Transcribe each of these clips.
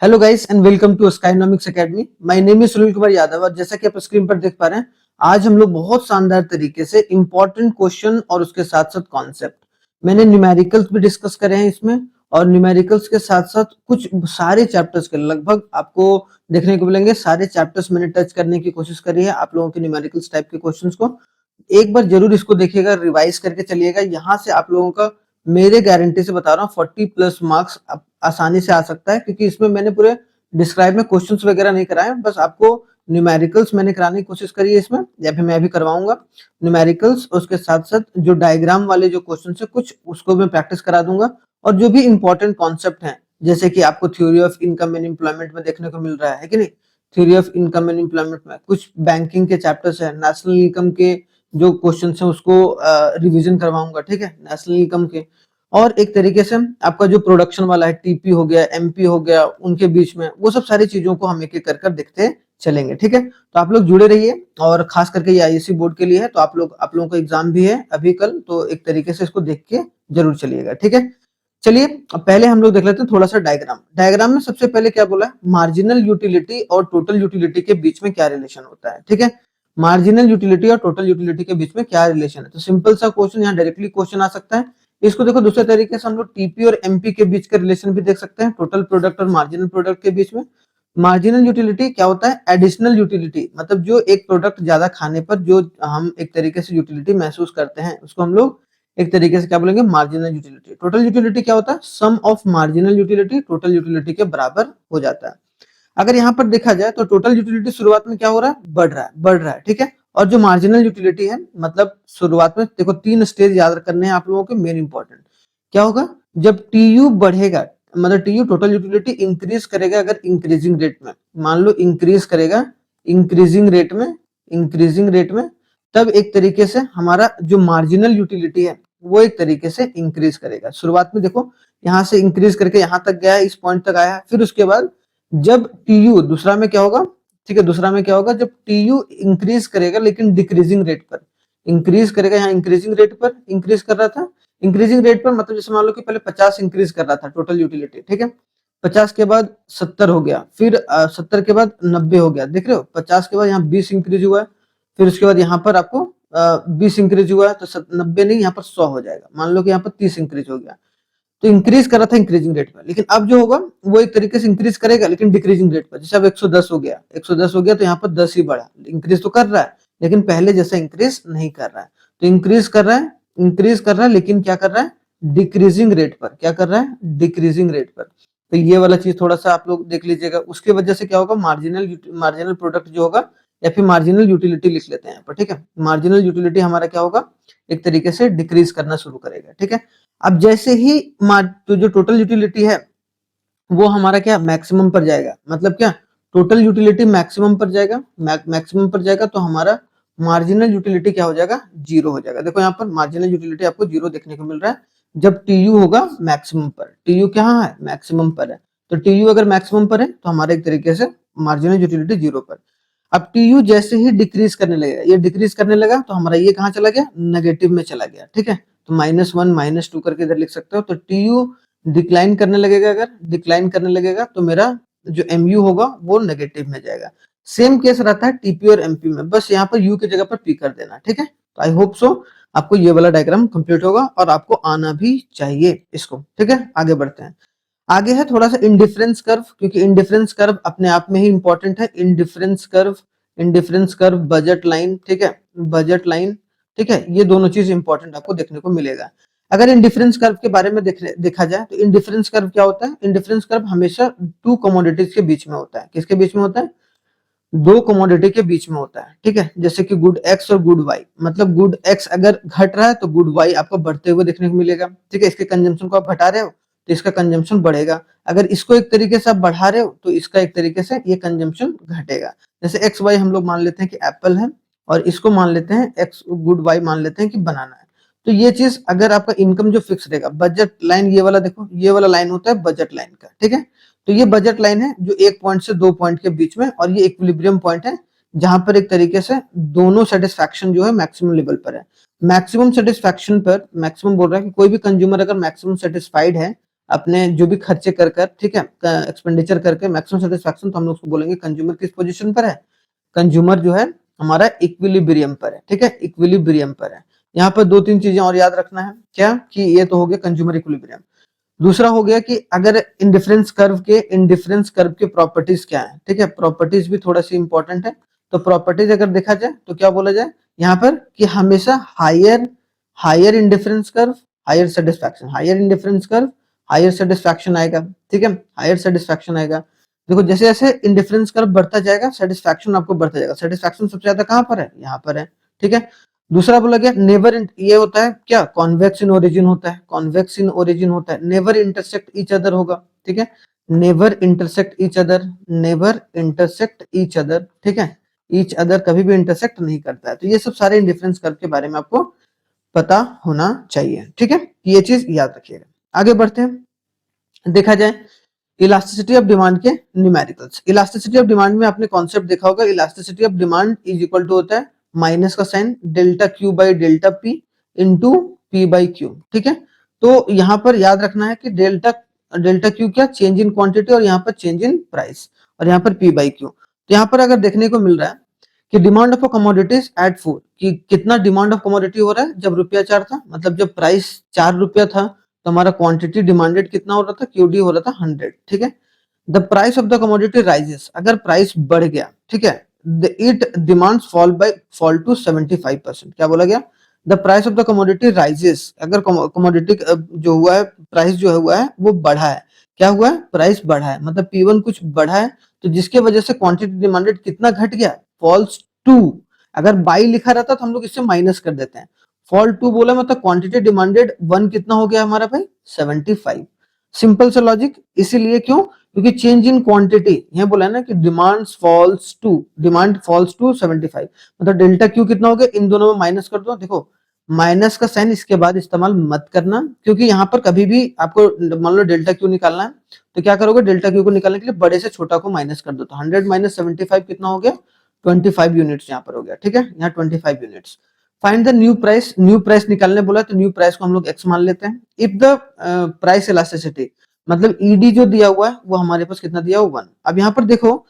Hello guys and welcome to Skynomics academy. My name is Sunil Kumar Yadav और जैसा कि आप स्क्रीन पर देख पा रहे हैं, आज हम लोग बहुत शानदार तरीके से इंपॉर्टेंट क्वेश्चन और उसके साथ साथ कॉन्सेप्ट, मैंने न्यूमेरिकल्स भी डिस्कस करे हैं इसमें, और न्यूमेरिकल्स के साथ साथ कुछ सारे चैप्टर्स के लगभग आपको देखने को मिलेंगे। सारे चैप्टर्स मैंने टच करने की कोशिश करी है आप लोगों के न्यूमेरिकल्स टाइप के क्वेश्चंस को। एक बार जरूर इसको देखिएगा, रिवाइज करके चलिएगा। यहाँ से आप लोगों का मेरे गारंटी से बता रहा हूँ 40+ मार्क्स आसानी से आ सकता है, क्योंकि इसमें मैंने पूरे डिस्क्राइब में क्वेश्चंस वगैरह नहीं कराए, बस आपको न्यूमेरिकल्स मैंने कराने की कोशिश करी है इसमें, या फिर मैं भी करवाऊंगा न्यूमेरिकल्स। उसके साथ साथ जो डायग्राम वाले जो क्वेश्चन है कुछ उसको मैं प्रैक्टिस करा दूंगा, और जो भी इंपॉर्टेंट कॉन्सेप्ट है, जैसे कि आपको theory of income and employment में देखने को मिल रहा है कि नहीं, theory of income and employment में कुछ बैंकिंग के चैप्टर्स है, नेशनल इनकम के जो क्वेश्चन है उसको रिवीजन करवाऊंगा, ठीक है, नेशनल इनकम के। और एक तरीके से आपका जो प्रोडक्शन वाला है, टीपी हो गया, एमपी हो गया, उनके बीच में वो सब सारी चीजों को हम एक एक कर देखते चलेंगे, ठीक है। तो आप लोग जुड़े रहिए, और खास करके ये आईएससी बोर्ड के लिए है, तो आप लोगों का एग्जाम भी है अभी कल, तो एक तरीके से इसको देख के जरूर चलिएगा, ठीक है। चलिए अब पहले हम लोग देख लेते हैं थोड़ा सा डायग्राम। डायग्राम में सबसे पहले क्या बोला है, मार्जिनल यूटिलिटी और टोटल यूटिलिटी के बीच में क्या रिलेशन होता है, ठीक है। मार्जिनल यूटिलिटी और टोटल यूटिलिटी के बीच में क्या रिलेशन है, तो सिंपल सा क्वेश्चन यहाँ डायरेक्टली क्वेश्चन आ सकता है। इसको देखो दूसरे तरीके से हम लोग टीपी और एमपी के बीच का रिलेशन भी देख सकते हैं, टोटल प्रोडक्ट और मार्जिनल प्रोडक्ट के बीच में। मार्जिनल यूटिलिटी क्या होता है, एडिशनल यूटिलिटी, मतलब जो एक प्रोडक्ट ज्यादा खाने पर जो हम एक तरीके से यूटिलिटी महसूस करते हैं, उसको हम लोग एक तरीके से क्या बोलेंगे, मार्जिनल यूटिलिटी। टोटल यूटिलिटी क्या होता है, sum of marginal utility total utility के बराबर हो जाता है। अगर यहाँ पर देखा जाए तो टोटल यूटिलिटी शुरुआत में क्या हो रहा है, बढ़ रहा है, ठीक है। और जो मार्जिनल यूटिलिटी है, मतलब शुरुआत में देखो 3 स्टेज याद करने हैं आप लोगों के मेन इंपॉर्टेंट। क्या होगा, जब टीयू बढ़ेगा, मतलब टीयू टोटल यूटिलिटी इंक्रीज करेगा, अगर इंक्रीजिंग रेट में, मान लो इंक्रीज करेगा इंक्रीजिंग रेट में, तब एक तरीके से हमारा जो मार्जिनल यूटिलिटी है वो एक तरीके से इंक्रीज करेगा। शुरुआत में देखो यहाँ से इंक्रीज करके यहाँ तक गया, इस पॉइंट तक आया, फिर उसके बाद जब टीयू दूसरा में क्या होगा, ठीक है, दूसरा में क्या होगा, जब टीयू इंक्रीज करेगा लेकिन डिक्रीजिंग रेट पर इंक्रीज करेगा, यहाँ इंक्रीजिंग रेट पर इंक्रीज कर रहा था, इंक्रीजिंग रेट पर मतलब जैसे मान लो कि पहले 50 इंक्रीज कर रहा था टोटल यूटिलिटी, ठीक है, 50 के बाद 70 हो गया, फिर 70 के बाद 90 हो गया, देख रहे हो, 50 के बाद यहाँ 20 इंक्रीज हुआ है, फिर उसके बाद यहाँ पर आपको 20 इंक्रीज हुआ है, तो 90 नहीं, यहाँ पर 100 हो जाएगा। मान लो कि यहाँ पर 30 इंक्रीज हो गया, तो इंक्रीज कर रहा था इंक्रीजिंग रेट पर, लेकिन अब जो होगा वो एक तरीके से इंक्रीज करेगा लेकिन डिक्रीजिंग रेट पर। जैसे अब 110 हो गया, 110 हो गया तो यहाँ पर 10 ही बढ़ा, इंक्रीज तो कर रहा है लेकिन पहले जैसा इंक्रीज नहीं कर रहा है। तो इंक्रीज कर रहा है लेकिन क्या कर रहा है, डिक्रीजिंग रेट पर, क्या कर रहा है, डिक्रीजिंग रेट पर। तो ये वाला चीज थोड़ा सा आप लोग देख लीजिएगा। उसके वजह से क्या होगा, मार्जिनल प्रोडक्ट जो होगा, या फिर मार्जिनल यूटिलिटी लिख लेते हैं यहाँ पर, ठीक है, मार्जिनल यूटिलिटी हमारा क्या होगा, एक तरीके से डिक्रीज करना शुरू करेगा, ठीक है। अब जैसे ही तो जो टोटल यूटिलिटी है वो हमारा क्या मैक्सिमम पर जाएगा, मतलब क्या, टोटल यूटिलिटी मैक्सिमम पर जाएगा, मैक्सिमम पर जाएगा तो हमारा मार्जिनल यूटिलिटी क्या हो जाएगा, जीरो हो जाएगा। देखो यहाँ पर मार्जिनल यूटिलिटी आपको जीरो देखने को मिल रहा है जब टीयू होगा मैक्सिमम पर। टीयू कहाँ है, मैक्सिमम पर है, तो टीयू अगर मैक्सिमम पर है तो हमारे एक तरीके से मार्जिनल यूटिलिटी जीरो पर। अब टीयू जैसे ही डिक्रीज करने लगेगा, ये डिक्रीज करने लगा तो हमारा ये कहाँ चला गया, नेगेटिव में चला गया, ठीक है। तो -1 -2 करके इधर लिख सकते हो। तो टीयू डिक्लाइन करने लगेगा, अगर डिक्लाइन करने लगेगा तो मेरा जो एमयू होगा वो नेगेटिव में जाएगा। सेम केस रहता है टीपी और एमपी में, बस यहाँ पर यू की जगह पर पी कर देना, ठीक है। तो आई होप सो आपको ये वाला डायग्राम कंप्लीट होगा, और आपको आना भी चाहिए इसको, ठीक है। आगे बढ़ते हैं। आगे है थोड़ा सा इंडिफरेंस कर्व, क्योंकि इंडिफरेंस कर्व अपने आप में ही इंपॉर्टेंट है। इंडिफरेंस कर्व, बजट लाइन, ठीक है, बजट लाइन, ठीक है, ये दोनों चीज इंपॉर्टेंट आपको देखने को मिलेगा। अगर इंडिफरेंस कर्व के बारे में देखा जाए तो इंडिफरेंस कर्व क्या होता है, इंडिफरेंस कर्व हमेशा 2 कमोडिटीज के बीच में होता है। किसके बीच में होता है, 2 कमोडिटी के बीच में होता है, ठीक है। जैसे कि गुड एक्स और गुड वाई, मतलब गुड एक्स अगर घट रहा है तो गुड वाई आपको बढ़ते हुए देखने को मिलेगा, ठीक है। इसके कंजम्पशन को आप घटा रहे हो तो इसका कंजम्पशन बढ़ेगा, अगर इसको एक तरीके से आप बढ़ा रहे हो तो इसका एक तरीके से ये कंजम्पशन घटेगा। जैसे एक्स वाई हम लोग मान लेते हैं कि एप्पल है, और इसको मान लेते हैं एक्स, गुड वाई मान लेते हैं कि बनाना है। तो ये चीज अगर आपका इनकम जो फिक्स रहेगा, बजट लाइन, ये वाला देखो, ये वाला लाइन होता है बजट लाइन का, ठीक है। तो ये बजट लाइन है जो 1 पॉइंट से 2 पॉइंट के बीच में, और ये इक्विलिब्रियम पॉइंट है जहां पर एक तरीके से दोनों सेटिस्फैक्शन जो है मैक्सिमम लेवल पर है। मैक्सिमम सेटिस्फैक्शन पर, मैक्सिमम बोल रहा है कि कोई भी कंज्यूमर अगर मैक्सिमम सेटिस्फाइड है अपने जो भी खर्चे कर कर, ठीक है, एक्सपेंडिचर करके मैक्सिमम सेटिस्फैक्शन, तो हम लोग उसको बोलेंगे कंज्यूमर किस पोजीशन पर है, कंज्यूमर जो है हमारा इक्विलिब्रियम पर है, ठीक है, इक्विलिब्रियम पर है। यहाँ पर दो तीन चीजें और याद रखना है, क्या कि ये तो हो गया कंज्यूमर इक्विलिब्रियम। दूसरा हो गया कि अगर इंडिफरेंस कर्व के प्रॉपर्टीज क्या है, ठीक है, प्रॉपर्टीज भी थोड़ा सी इंपॉर्टेंट है। तो प्रॉपर्टीज अगर देखा जाए तो क्या बोला जाए यहाँ पर कि हमेशा higher higher indifference curve higher satisfaction, higher indifference curve higher satisfaction आएगा, ठीक है, हायर सेटिस्फैक्शन आएगा। देखो जैसे जैसे इंडिफरेंस कर्व बढ़ता जाएगा सेटिस्फैक्शन आपको बढ़ता जाएगा, सेटिस्फैक्शन सबसे ज्यादा कहाँ पर है, यहाँ पर है, ठीक है। दूसरा बोला गया नेवर, ये होता है क्या, कॉन्वेक्स इन ओरिजिन होता है, कॉन्वेक्स इन ओरिजिन होता है, नेवर इंटरसेक्ट ईच अदर होगा, ठीक है, never intersect each other, never intersect each other, ठीक है, ईच अदर कभी भी इंटरसेक्ट नहीं करता है। तो ये सब सारे इंडिफरेंस कर्व के बारे में आपको पता होना चाहिए, ठीक है, ये चीज याद रखिएगा। आगे बढ़ते हैं, देखा जाए इलास्टिसिटी ऑफ डिमांड के न्यूमेरिकल्स। इलास्टिसिटी ऑफ डिमांड में आपने कॉन्सेप्ट देखा होगा, elasticity of demand is equal to होता है माइनस का sign delta Q by delta P into P by Q, ठीक है। तो यहाँ पर याद रखना है कि डेल्टा डेल्टा क्यू क्या, चेंज इन क्वांटिटी, और यहाँ पर चेंज इन प्राइस, और यहाँ पर पी बाई क्यू। तो यहाँ पर अगर देखने को मिल रहा है कि डिमांड ऑफ कमोडिटीज एट 4, कि कितना डिमांड ऑफ कमोडिटी हो रहा है, जब रुपया 4 था, मतलब जब प्राइस 4 रुपया था तो हमारा क्वांटिटी डिमांडेड कितना हो रहा था, क्यूडी हो रहा था 100, ठीक है। The price of the commodity rises, अगर प्राइस बढ़ गया, ठीक है, इट डिमांड्स फॉल टू 75%। क्या बोला गया, the price of the commodity rises, अगर कमोडिटी जो हुआ है, प्राइस जो हुआ है वो बढ़ा है, क्या हुआ है, प्राइस बढ़ा है, मतलब P1 कुछ बढ़ा है, तो जिसके वजह से क्वांटिटी डिमांडेड कितना घट गया, फॉल्स टू। अगर बाई लिखा रहता तो हम लोग इससे माइनस कर देते हैं, फॉल टू बोला मतलब क्वांटिटी डिमांडेड 1 कितना हो गया हमारा भाई, 75। सिंपल सा लॉजिक, इसीलिए क्यों, क्योंकि चेंज इन क्वांटिटी, यह बोला है ना कि डिमांड फॉल्स टू 75, मतलब डेल्टा क्यू कितना हो गया, इन दोनों में माइनस कर दो। देखो माइनस का साइन इसके बाद इस्तेमाल मत करना, क्योंकि यहाँ पर कभी भी आपको मान लो डेल्टा क्यू निकालना है, तो क्या करोगे, डेल्टा क्यू को निकालने के लिए बड़े से छोटा को माइनस कर दो, तो 100 माइनस 75 कितना हो गया, 25 यूनिट्स यहाँ पर हो गया, ठीक है, यहाँ 25 units. Find the new price निकालने बोला, तो न्यू प्राइस को हम लोग एक्स मान लेते हैं। इफ द प्राइस इलास्टिसिटी, मतलब ईडी जो दिया हुआ है वो हमारे पास कितना दिया हुआ 1। अब यहाँ पर देखो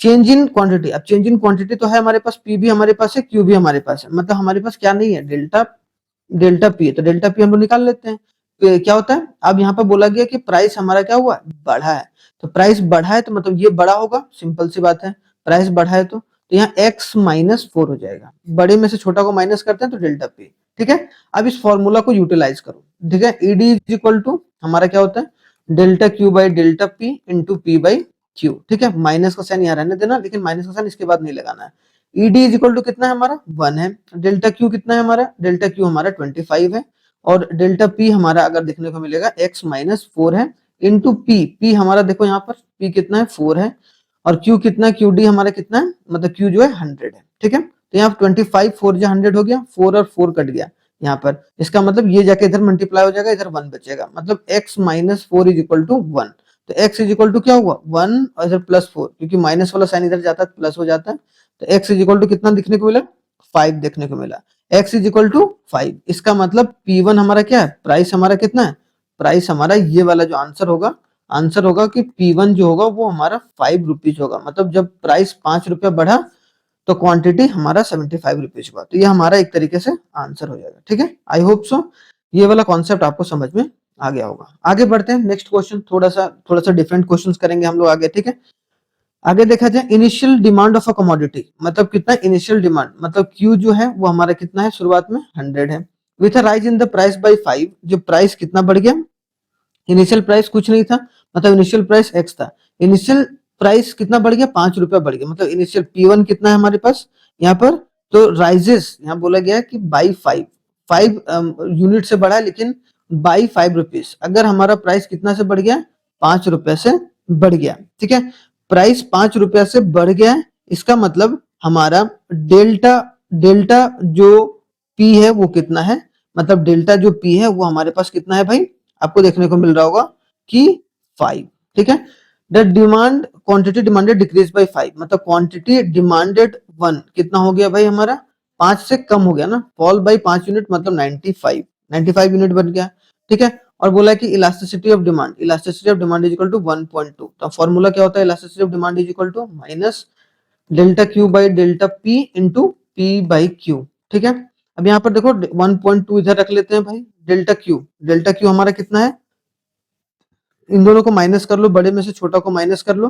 चेंज इन क्वांटिटी, अब चेंज इन क्वांटिटी तो है हमारे पास, पी भी हमारे पास है, क्यू भी हमारे पास है, मतलब हमारे पास क्या नहीं है, डेल्टा पी है, तो डेल्टा पी हम लोग निकाल लेते हैं। तो क्या होता है, अब यहाँ पर बोला गया कि प्राइस हमारा क्या हुआ, बढ़ा है, तो प्राइस बढ़ा है तो मतलब ये बड़ा होगा, सिंपल सी बात है, प्राइस बढ़ा है तो यहाँ x माइनस 4 हो जाएगा, बड़े में से छोटा को माइनस करते हैं तो डेल्टा पी, ठीक है। अब इस फॉर्मूला को यूटिलाइज करो, ठीक है, ईडी इज इक्वल टू हमारा क्या होता है, delta Q by delta P into P by Q, ठीक है, माइनस का साइन यहाँ रहने देना, लेकिन माइनस का साइन इसके बाद नहीं लगाना है। ईडी इज इक्वल टू कितना है हमारा 1 है, डेल्टा क्यू कितना है हमारा, डेल्टा क्यू हमारा 25 है, और डेल्टा पी हमारा अगर देखने को मिलेगा x माइनस 4 है, इंटू पी हमारा देखो यहाँ पर पी कितना है 4 है, और क्यू कितना है, क्यू डी हमारा कितना है, मतलब क्यू जो है 100 है, ठीक है। तो यहाँ 25 4 जो 100 हो गया, 4 और 4 कट गया यहाँ पर, इसका मतलब ये जाके इधर मल्टीप्लाई हो जाएगा, इधर 1 बचेगा, मतलब x minus 4 is equal to 1। तो x इज इक्वल टू क्या हुआ 1, और इधर प्लस 4, क्योंकि माइनस वाला साइन इधर जाता है प्लस हो जाता है, तो x इज इक्वल टू कितना दिखने को मिला, 5 देखने को मिला, x इज इक्वल टू 5। इसका मतलब P1 हमारा क्या है, प्राइस हमारा कितना है, प्राइस हमारा ये वाला जो आंसर होगा कि P1 जो होगा वो हमारा 5 रुपीज होगा, मतलब जब प्राइस 5 रुपया बढ़ा तो क्वांटिटी हमारा 75 रुपीज हुआ, तो ये हमारा एक तरीके से आंसर हो जाएगा, ठीक है। आई होप सो ये वाला कॉन्सेप्ट आपको समझ में आ गया होगा। आगे बढ़ते हैं, नेक्स्ट क्वेश्चन थोड़ा सा डिफरेंट क्वेश्चंस करेंगे हम लोग आगे, ठीक है। आगे देखा जाए initial demand of a commodity, मतलब कितना इनिशियल डिमांड, मतलब क्यू जो है वो हमारा कितना है शुरुआत में 100 है, with a rise in the price by 5, जो प्राइस कितना बढ़ गया, इनिशियल प्राइस कुछ नहीं था, मतलब इनिशियल प्राइस एक्स था, इनिशियल प्राइस कितना बढ़ गया 5 रुपया बढ़ गया, मतलब इनिशियल P1 कितना है हमारे पास यहाँ पर, तो राइजेस यहाँ बोला गया है कि बाई 5 यूनिट से बढ़ा है, लेकिन बाई 5 रुपीज, अगर हमारा प्राइस कितना से बढ़ गया 5 रुपया से बढ़ गया, ठीक है, प्राइस 5 रुपया से बढ़ गया, इसका मतलब हमारा डेल्टा डेल्टा जो पी है वो कितना है, मतलब डेल्टा जो पी है वो हमारे पास कितना है भाई, आपको देखने को मिल रहा होगा कि 5, ठीक है। The demand quantity demanded decrease by 5, मतलब क्वांटिटी डिमांडेड 1 कितना हो गया भाई हमारा 5 से कम हो गया ना, फॉल बाय 5 यूनिट, मतलब 95 यूनिट बन गया, ठीक है। और बोला कि elasticity of demand is equal to 1.2। तो फॉर्मूला क्या होता है elasticity of demand is equal to minus delta Q by delta P into P by Q. ठीक है, अब यहाँ पर देखो 1.2 इधर रख लेते हैं भाई। डेल्टा क्यू हमारा कितना है, इन दोनों को माइनस कर लो, बड़े में से छोटा को माइनस कर लो।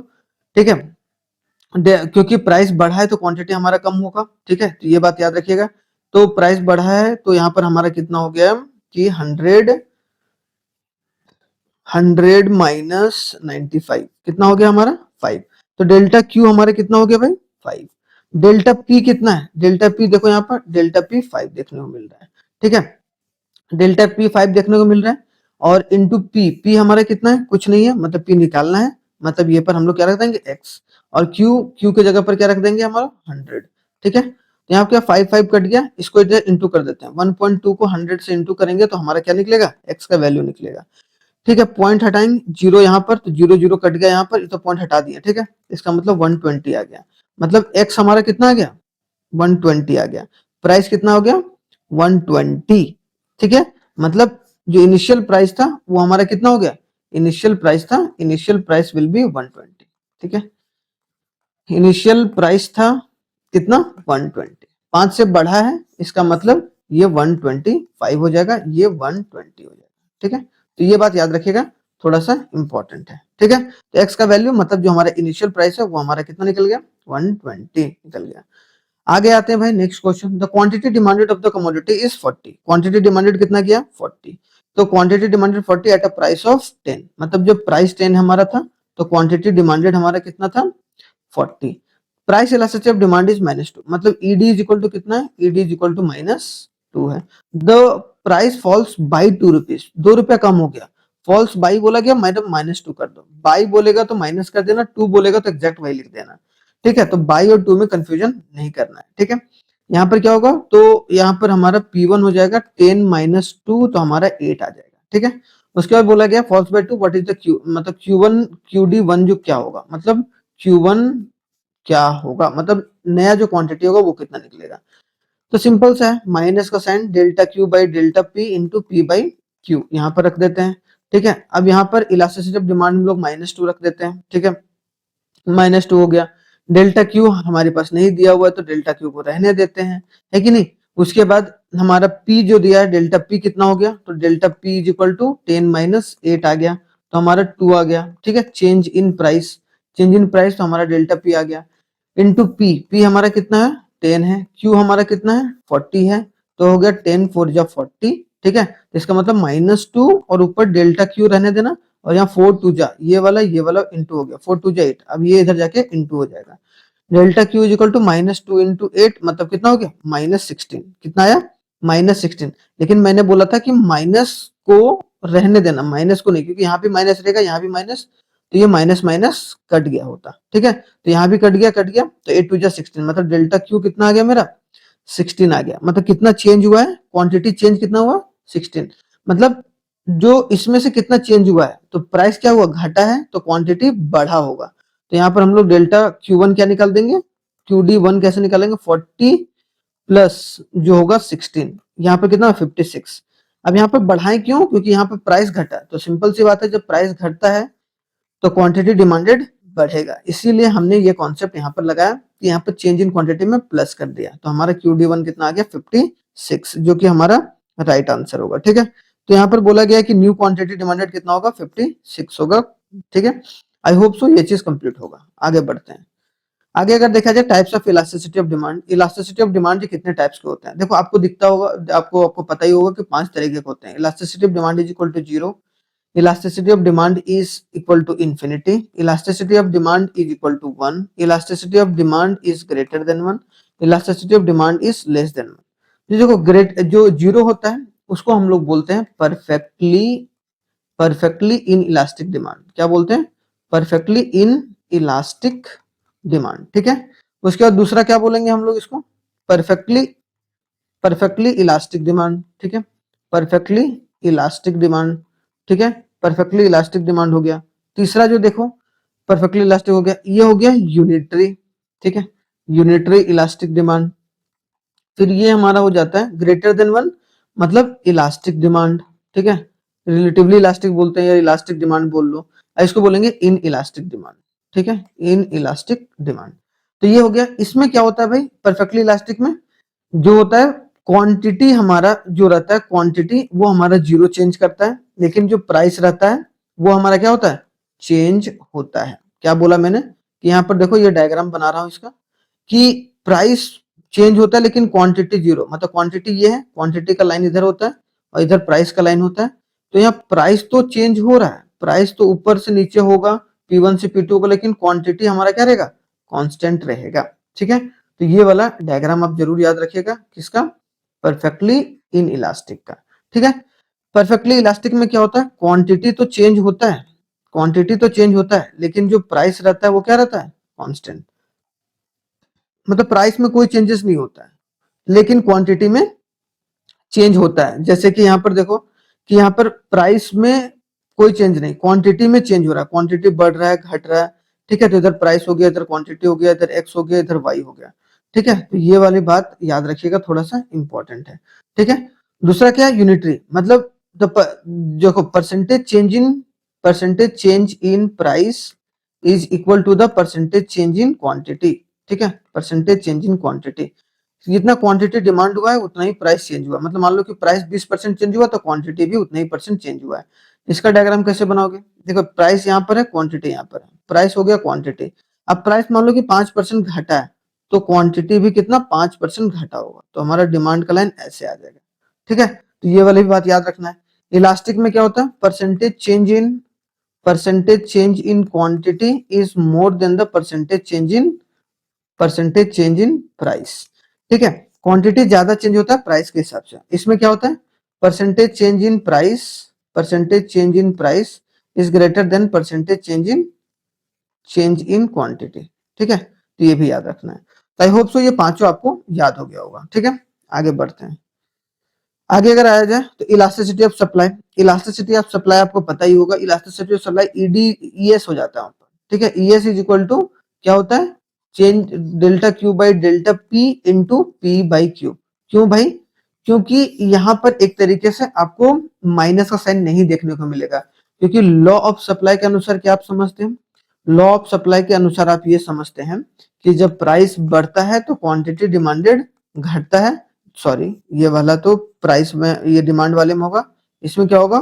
ठीक है, क्योंकि प्राइस बढ़ा है तो क्वांटिटी हमारा कम होगा। ठीक है, तो ये बात याद रखिएगा। तो प्राइस बढ़ा है तो यहाँ पर हमारा कितना हो गया कि 100 माइनस 95 कितना हो गया हमारा 5। तो डेल्टा क्यू हमारा कितना हो गया भाई 5। डेल्टा पी कितना है, डेल्टा पी देखो यहाँ पर डेल्टा पी 5 देखने को मिल रहा है। ठीक है, डेल्टा पी 5 देखने को मिल रहा है और इंटू पी हमारा कितना है, कुछ नहीं है, मतलब पी निकालना है, मतलब ये पर हम लोग क्या रख देंगे एक्स, और क्यू के जगह पर क्या रख देंगे हमारा 100। ठीक है, तो यहाँ क्या 5 कट गया, इसको इधर इंटू कर देते हैं। 1.2 को 100 से इंटू करेंगे तो हमारा क्या निकलेगा, एक्स का वैल्यू निकलेगा। ठीक है, पॉइंट हटाएंगे, जीरो यहाँ पर, तो जीरो जीरो कट गया यहाँ पर, तो पॉइंट हटा दिया। ठीक है, इसका मतलब 120 आ गया, मतलब एक्स हमारा कितना आ गया 120 आ गया, प्राइस कितना हो गया 120। ठीक है, मतलब जो इनिशियल प्राइस था वो हमारा कितना हो गया, इनिशियल प्राइस विल बी 120। ठीक है, इनिशियल प्राइस था कितना 120, 5 से बढ़ा है, इसका मतलब ये 125 हो जाएगा, ये 120 हो जाएगा। ठीक है, तो ये बात याद रखिएगा, थोड़ा सा इंपॉर्टेंट है। ठीक है, तो एक्स का वैल्यू मतलब जो हमारा इनिशियल प्राइस है वो हमारा कितना निकल गया 120 निकल गया। आगे आते हैं भाई next question, the quantity demanded of the commodity is 40। Quantity demanded कितना किया 40, तो quantity demanded 40 at a price of 10, मतलब जो प्राइस 10 हमारा था तो क्वांटिटी डिमांडेड हमारा कितना था 40। Price elasticity of demand is -2, मतलब ईडी इज इक्वल टू कितना है, ईडी इज इक्वल टू -2 है। The price falls by 2 rupees, 2 रुपया कम हो गया। फॉल्स बाई बोला गया, मैडम -2 कर दो, बाई बोलेगा तो माइनस कर देना, 2 बोलेगा तो एग्जैक्ट वही लिख देना। ठीक है, तो बाई और 2 में कंफ्यूजन नहीं करना है। ठीक है, यहाँ पर क्या होगा, तो यहाँ पर हमारा P1 हो जाएगा 10 माइनस 2, तो हमारा 8 आ जाएगा। ठीक है, उसके बाद बोला गया falls by 2 what is the Q, मतलब Q1 QD1 जो क्या होगा, मतलब Q1 क्या होगा, मतलब नया जो क्वांटिटी होगा वो कितना निकलेगा। तो सिंपल सा है, माइनस का sign, delta Q by delta P into P by Q यहाँ पर रख देते हैं। ठीक है, अब यहाँ पर इलास्टिसिटी ऑफ डिमांड हम लोग -2 रख देते हैं। ठीक है, -2 हो गया। डेल्टा क्यू हमारे पास नहीं दिया हुआ है तो डेल्टा क्यू को रहने देते हैं, है कि नहीं। उसके बाद हमारा पी जो दिया है, डेल्टा पी कितना हो गया, तो delta P is equal to 10 minus 8 आ गया, तो हमारा 2 आ गया। ठीक है, चेंज इन प्राइस, तो हमारा डेल्टा पी आ गया इंटू पी हमारा कितना है 10 है, क्यू हमारा कितना है 40 है, तो हो गया 10 4 जा 40। ठीक है, तो इसका मतलब -2 और ऊपर डेल्टा क्यू रहने देना, और यहाँ 4 2 जा ये वाला इंटू हो गया, 4 2 जा 8, अब ये इधर जाके इंटू हो जाएगा। Delta Q is equal to -2 into 8, मतलब कितना हो गया -16, कितना आया -16। लेकिन मैंने बोला था कि माइनस को रहने देना, माइनस को नहीं, क्योंकि यहाँ भी माइनस रहेगा, यहाँ भी माइनस, तो ये माइनस माइनस कट गया होता। ठीक है, तो यहाँ भी कट गया, तो 8 2 जा 16, मतलब डेल्टा क्यू कितना आ गया मेरा 16 आ गया। मतलब कितना चेंज हुआ है, क्वांटिटी चेंज कितना हुआ 16, मतलब जो इसमें से कितना चेंज हुआ है, तो प्राइस क्या हुआ घटा है, तो क्वांटिटी बढ़ा होगा। तो यहाँ पर हम लोग डेल्टा Q1 क्या निकाल देंगे, QD1 कैसे निकालेंगे, 40 प्लस जो होगा 16, यहाँ पर कितना 56। अब यहाँ पर बढ़ाएं क्यों, क्योंकि यहाँ पर प्राइस घटा, तो सिंपल सी बात है, जब प्राइस घटता है तो क्वांटिटी डिमांडेड बढ़ेगा, इसीलिए हमने ये कॉन्सेप्ट यहाँ पर लगाया कि यहाँ पर चेंज इन क्वांटिटी में प्लस कर दिया, तो हमारा QD1 कितना आ गया 56, जो कि हमारा राइट आंसर होगा। ठीक है, तो यहाँ पर बोला गया कि न्यू क्वांटिटी डिमांडेड कितना होगा 56 होगा। ठीक है, आई होप सो ये चीज कंप्लीट होगा। आगे बढ़ते हैं। आगे अगर देखा जाए types of elasticity of demand कितने टाइप्स के होते हैं, देखो आपको दिखता होगा, आपको पता ही होगा कि 5 तरीके के होते हैं। Elasticity of demand is equal to 0, elasticity of demand is equal to infinity, elasticity of demand is equal to 1, elasticity of demand is greater than 1, elasticity of demand is less than 1। तो देखो जो 0 होता है उसको हम लोग बोलते हैं परफेक्टली इन इलास्टिक डिमांड, क्या बोलते हैं परफेक्टली इन इलास्टिक डिमांड। ठीक है, उसके बाद दूसरा क्या बोलेंगे हम लोग इसको, परफेक्टली इलास्टिक डिमांड। ठीक है, परफेक्टली इलास्टिक डिमांड। ठीक है, परफेक्टली इलास्टिक डिमांड हो गया। तीसरा जो देखो परफेक्टली इलास्टिक हो गया, ये हो गया यूनिटरी। ठीक है, यूनिटरी इलास्टिक डिमांड। फिर ये हमारा हो जाता है ग्रेटर देन 1, मतलब इलास्टिक डिमांड। ठीक है, रिलेटिवली इलास्टिक बोलते हैं या इलास्टिक डिमांड बोल लो, इसको बोलेंगे इन इलास्टिक डिमांड। ठीक है, इन इलास्टिक डिमांड। तो ये हो गया। इसमें क्या होता है भाई, परफेक्टली इलास्टिक में जो होता है क्वांटिटी हमारा जो रहता है, क्वांटिटी वो हमारा जीरो चेंज करता है, लेकिन जो प्राइस रहता है वो हमारा क्या होता है, चेंज होता है। क्या बोला मैंने कि यहाँ पर देखो ये डायग्राम बना रहा हूं इसका, कि प्राइस चेंज होता है लेकिन क्वांटिटी जीरो, मतलब क्वांटिटी ये है, क्वांटिटी का लाइन इधर होता है और इधर प्राइस का लाइन होता है। तो यहाँ प्राइस तो चेंज हो रहा है, प्राइस तो ऊपर से नीचे होगा, P1 से P2 होगा, लेकिन क्वांटिटी हमारा क्या रहेगा, कांस्टेंट रहेगा। ठीक है, तो ये वाला डायग्राम आप जरूर याद रखिएगा, किसका, परफेक्टली इन इलास्टिक का। ठीक है, परफेक्टली इलास्टिक में क्या होता है, क्वांटिटी तो चेंज होता है, क्वांटिटी तो चेंज होता है, लेकिन जो प्राइस रहता है वो क्या रहता है, कांस्टेंट। मतलब प्राइस में कोई चेंजेस नहीं होता है, लेकिन क्वांटिटी में चेंज होता है। जैसे कि यहाँ पर देखो कि यहाँ पर प्राइस में कोई चेंज नहीं, क्वांटिटी में चेंज हो रहा है, क्वांटिटी बढ़ रहा है, घट रहा है। ठीक है, तो इधर प्राइस हो गया, इधर क्वांटिटी हो गया, इधर एक्स हो गया, इधर वाई हो गया। ठीक है, तो ये वाली बात याद रखिएगा, थोड़ा सा इंपॉर्टेंट है। ठीक है, दूसरा क्या है, यूनिटरी, मतलब देखो percentage change in price is equal to the percentage change in quantity. ठीक है, परसेंटेज चेंज इन क्वांटिटी, जितना क्वांटिटी डिमांड हुआ है उतना ही प्राइस चेंज हुआ। मतलब मान लो कि प्राइस 20% चेंज हुआ तो क्वांटिटी भी उतना ही परसेंट चेंज हुआ है। इसका डायग्राम कैसे बनाओगे, देखो प्राइस यहाँ पर है, क्वांटिटी यहाँ पर है, प्राइस हो गया क्वांटिटी। अब प्राइस मान लो कि 5% घटा है, तो क्वांटिटी भी कितना 5% घटा होगा, तो हमारा डिमांड का लाइन ऐसे आ जाएगा। ठीक है, तो ये वाली भी बात याद रखना है। इलास्टिक में क्या होता है, percentage change in quantity is more than the percentage change in price. ठीक है, क्वांटिटी ज्यादा चेंज होता है प्राइस के हिसाब से। इसमें क्या होता है, percentage change in price is greater than percentage change in quantity. ठीक है, तो ये भी याद रखना है। आई होप सो ये पांचों आपको याद हो गया होगा। ठीक है, आगे बढ़ते हैं। आगे अगर आया जाए तो elasticity of supply, elasticity of supply आपको पता ही होगा, इलास्टिसिटी ऑफ सप्लाई ईडीईएस हो जाता है। ठीक है, ईएस इज इक्वल टू क्या होता है, change delta Q by delta P into P by Q. क्यों भाई, क्योंकि यहाँ पर एक तरीके से आपको माइनस का साइन नहीं देखने को मिलेगा, क्योंकि लॉ ऑफ सप्लाई के अनुसार क्या आप समझते हैं, लॉ ऑफ सप्लाई के अनुसार आप ये समझते हैं कि जब प्राइस बढ़ता है तो क्वांटिटी डिमांडेड घटता है। सॉरी, ये वाला तो प्राइस में, ये डिमांड वाले में होगा। इसमें क्या होगा,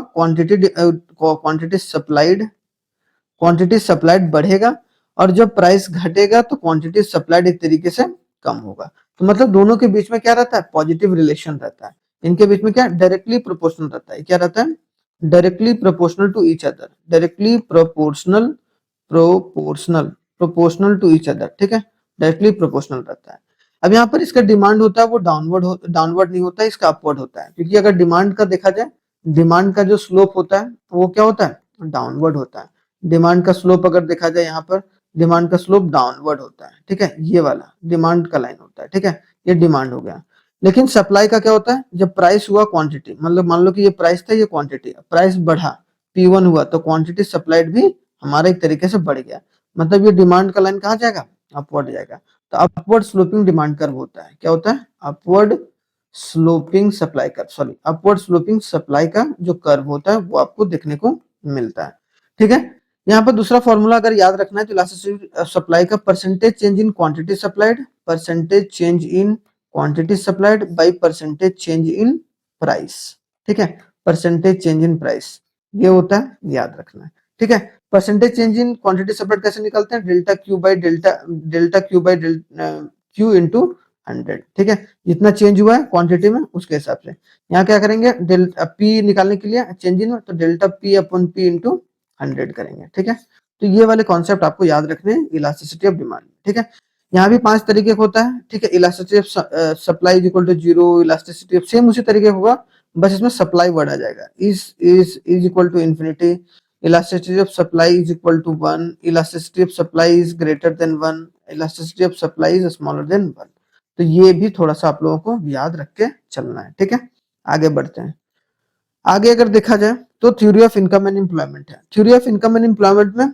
क्वांटिटी सप्लाइड बढ़ेगा, और जब प्राइस घटेगा तो क्वांटिटी सप्लाइड एक तरीके से कम होगा। तो मतलब दोनों के बीच में क्या रहता है, पॉजिटिव रिलेशन रहता है। इनके बीच में क्या डायरेक्टली प्रोपोर्शनल रहता है, क्या रहता है, directly proportional to each other, directly proportional to each other. ठीक है, डायरेक्टली प्रोपोर्शनल रहता है। अब यहाँ पर इसका डिमांड होता है वो डाउनवर्ड नहीं होता है, इसका अपवर्ड होता है। क्योंकि अगर डिमांड का देखा जाए, डिमांड का जो स्लोप होता है वो क्या होता है, डाउनवर्ड होता है। डिमांड का स्लोप अगर देखा जाए, यहाँ पर डिमांड का स्लोप डाउनवर्ड होता है। ठीक है, ये वाला डिमांड का लाइन होता है। ठीक है, ये डिमांड हो गया। लेकिन सप्लाई का क्या होता है, जब प्राइस हुआ क्वांटिटी, मतलब मान लो कि ये प्राइस था, ये क्वांटिटी, प्राइस बढ़ा, P1 हुआ, तो क्वांटिटी सप्लाइड भी हमारा एक तरीके से बढ़ गया। मतलब ये डिमांड का लाइन कहाँ जाएगा, अपवर्ड जाएगा। तो अपवर्ड स्लोपिंग डिमांड कर्व होता है। क्या होता है, अपवर्ड स्लोपिंग सप्लाई का जो कर्व होता है वो आपको देखने को मिलता है। ठीक है, यहाँ पर दूसरा फॉर्मूला अगर याद रखना है तो इलास्टिसिटी सप्लाई का percentage change in quantity supplied by percentage change in price. ठीक है, परसेंटेज चेंज इन प्राइस ये होता है, याद रखना है। ठीक है, percentage change in quantity supplied कैसे निकालते हैं, delta Q by Q into 100। ठीक है, जितना चेंज हुआ है क्वांटिटी में उसके हिसाब से। यहाँ क्या करेंगे, डेल्टा पी निकालने के लिए चेंज इन में, तो delta P upon P into 100 करेंगे। ठीक है, तो ये वाले कॉन्सेप्ट आपको याद रखने हैं इलास्टिसिटी ऑफ डिमांड। ठीक है, यहाँ भी 5 तरीके का होता है। ठीक है, elasticity of supply is equal to 0, elasticity of same उसी तरीके होगा, बस इसमें सप्लाई वर्ड आ जाएगा, is equal to infinity, elasticity of supply is equal to 1, elasticity of supply is greater than 1, elasticity of supply is smaller than 1। तो ये भी थोड़ा सा आप लोगों को याद रख के चलना है। ठीक है, आगे बढ़ते हैं। आगे अगर देखा जाए तो theory of income and employment है। Theory of income and employment में